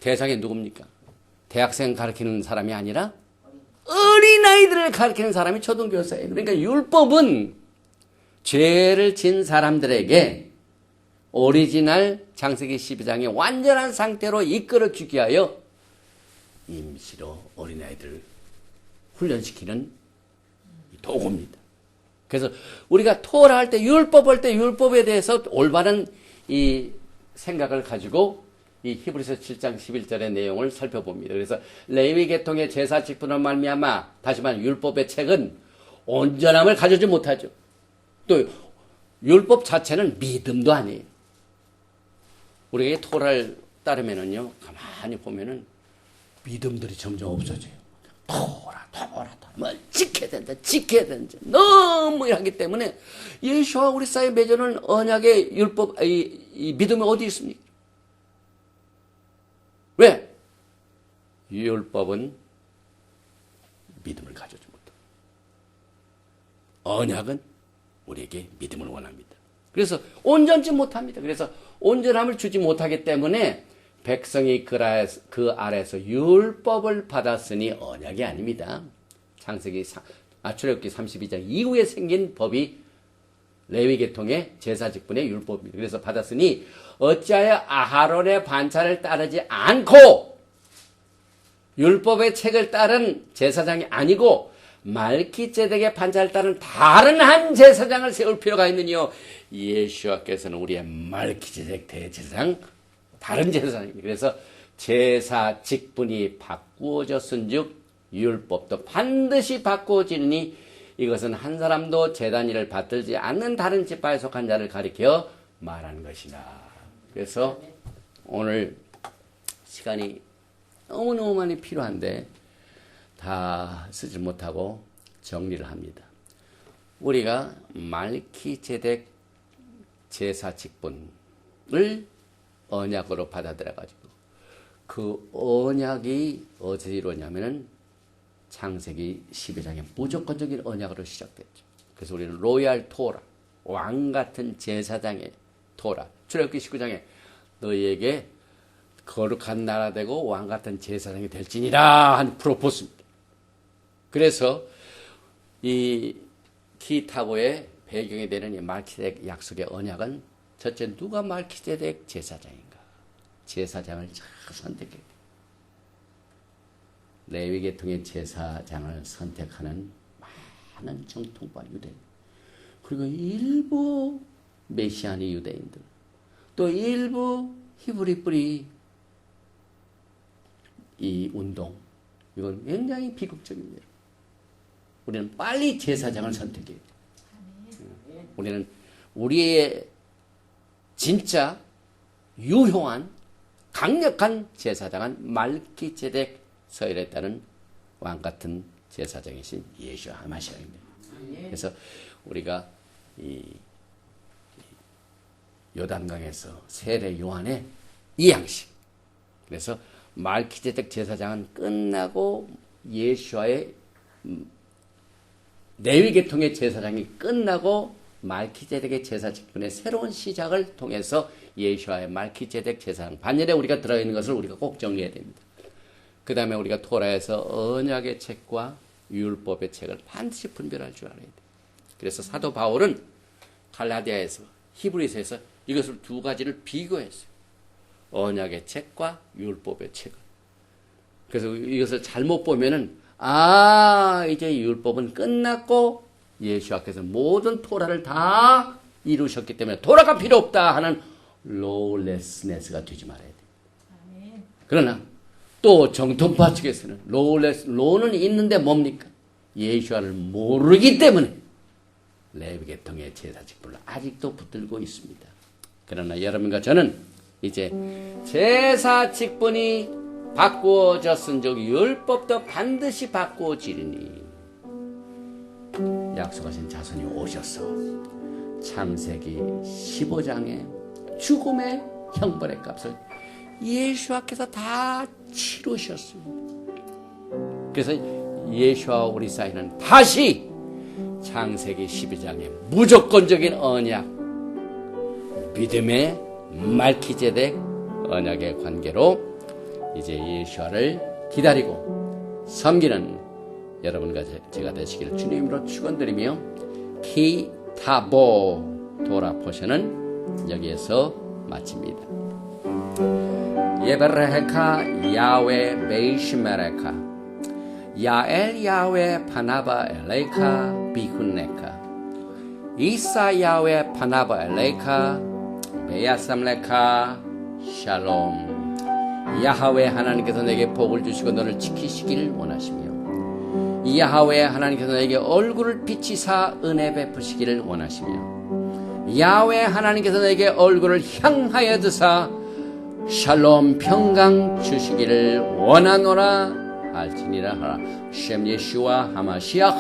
대상이 누굽니까? 대학생 가르치는 사람이 아니라 어린아이들을 가르치는 사람이 초등교사예요. 그러니까 율법은 죄를 진 사람들에게 오리지널 창세기 12장의 완전한 상태로 이끌어주기 위하여 임시로 어린아이들을 훈련시키는 도구입니다. 그래서 우리가 토라할 때 율법 할 때 율법에 대해서 올바른 이 생각을 가지고 이 히브리서 7장 11절의 내용을 살펴봅니다. 그래서 레위 계통의 제사 직분으로 말미암아 다시 말하면 율법의 책은 온전함을 가져지 못하죠. 또 율법 자체는 믿음도 아니에요. 우리가 토라를 따르면은요, 가만히 보면은 믿음들이 점점 없어져요. 토라, 뭘 지켜야 된다. 너무 하기 때문에 예수와 우리 사이에 맺어놓은 언약의 율법, 이 믿음이 어디 있습니까? 왜? 율법은 믿음을 가져주지 못합니다. 언약은 우리에게 믿음을 원합니다. 그래서 온전치 못합니다. 그래서 온전함을 주지 못하기 때문에 백성이 그 아래에서 율법을 받았으니 언약이 아닙니다. 출애굽기 32장 이후에 생긴 법이 레위 계통의 제사 직분의 율법입니다. 그래서 받았으니 어찌하여 아하론의 반차를 따르지 않고 율법의 책을 따른 제사장이 아니고 말키제덱의 반차를 따른 다른 한 제사장을 세울 필요가 있느니요. 예수와께서는 우리의 말키제덱 대제사장 다른 제사장입니다. 그래서 제사 직분이 바꾸어졌은즉 율법도 반드시 바꾸어지느니 이것은 한 사람도 제단 일을 받들지 않는 다른 지파에 속한 자를 가리켜 말한 것이다. 그래서 오늘 시간이 너무너무 많이 필요한데 다 쓰지 못하고 정리를 합니다. 우리가 말키제덱 제사 직분을 언약으로 받아들여가지고 그 언약이 어디서 이루어졌냐면은 창세기 12장의 무조건적인 언약으로 시작됐죠. 그래서 우리는 로얄 토라, 왕 같은 제사장의 토라, 출애굽기 19장에 너희에게 거룩한 나라 되고 왕 같은 제사장이 될지니라 한 프로포스입니다. 그래서 이 키타보의 배경이 되는 이 말키제덱 약속의 언약은 첫째 누가 말키제덱 제사장인가? 제사장을 잘 선택해야 돼. 레위 계통의 제사장을 선택하는 많은 정통파 유대인, 그리고 일부 메시아니 유대인들, 또 일부 히브리 뿌리 이 운동, 이건 굉장히 비극적입니다. 우리는 빨리 제사장을 선택해야 돼요. 우리는 우리의 진짜 유효한 강력한 제사장은 말키제덱 서열에 따른 왕 같은 제사장이신 예수와 하마시아입니다. 그래서 우리가 이 요단강에서 세례 요한의 이 양식, 그래서 말키제덱 제사장은 끝나고 예수와의 레위 계통의 제사장이 끝나고 말키제덱의 제사 직분의 새로운 시작을 통해서 예수와의 말키제덱 제사장 반열에 우리가 들어있는 것을 우리가 꼭 정리해야 됩니다. 그 다음에 우리가 토라에서 언약의 책과 율법의 책을 반드시 분별할 줄 알아야 돼요. 그래서 사도 바울은 갈라디아에서 히브리서에서 이것을 두 가지를 비교했어요. 언약의 책과 율법의 책을. 그래서 이것을 잘못 보면은 이제 율법은 끝났고 예수께서 모든 토라를 다 이루셨기 때문에 토라가 필요 없다 하는 로우레스네스가 되지 말아야 돼요. 그러나 또 정통파 측에서는 로는 있는데 뭡니까? 예수를 모르기 때문에 레위 계통의 제사 직분을 아직도 붙들고 있습니다. 그러나 여러분과 저는 이제 제사 직분이 바꾸어졌은즉 율법도 반드시 바꾸어지리니 약속하신 자손이 오셔서 창세기 15장의 죽음의 형벌의 값을 예수께서 다 치르셨습니다. 그래서 예수와 우리 사이는 다시 창세기 12장의 무조건적인 언약, 믿음의 말키제덱 언약의 관계로 이제 예수를 기다리고 섬기는 여러분과 제가 되시기를 주님으로 축원드리며 키타보 도라 포션은 여기에서 마칩니다. 예베레헤카 야외 베이시메레카 야엘 야외 파나바 엘레이카 비훈네카 이사 야외 파나바 엘레이카 베야삼레카 샬롬. 야하웨 하나님께서 내게 복을 주시고 너를 지키시기를 원하시며 야하웨 하나님께서 내게 얼굴을 비치사 은혜 베푸시기를 원하시며 야하웨 하나님께서 내게 얼굴을 향하여 드사 샬롬 평강 주시기를 원하노라 할지니라 하라. 셴 예슈아 하마시ach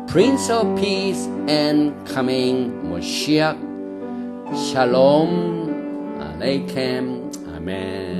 Prince of Peace and Coming Moshiach 샬롬 알레이켐 아멘.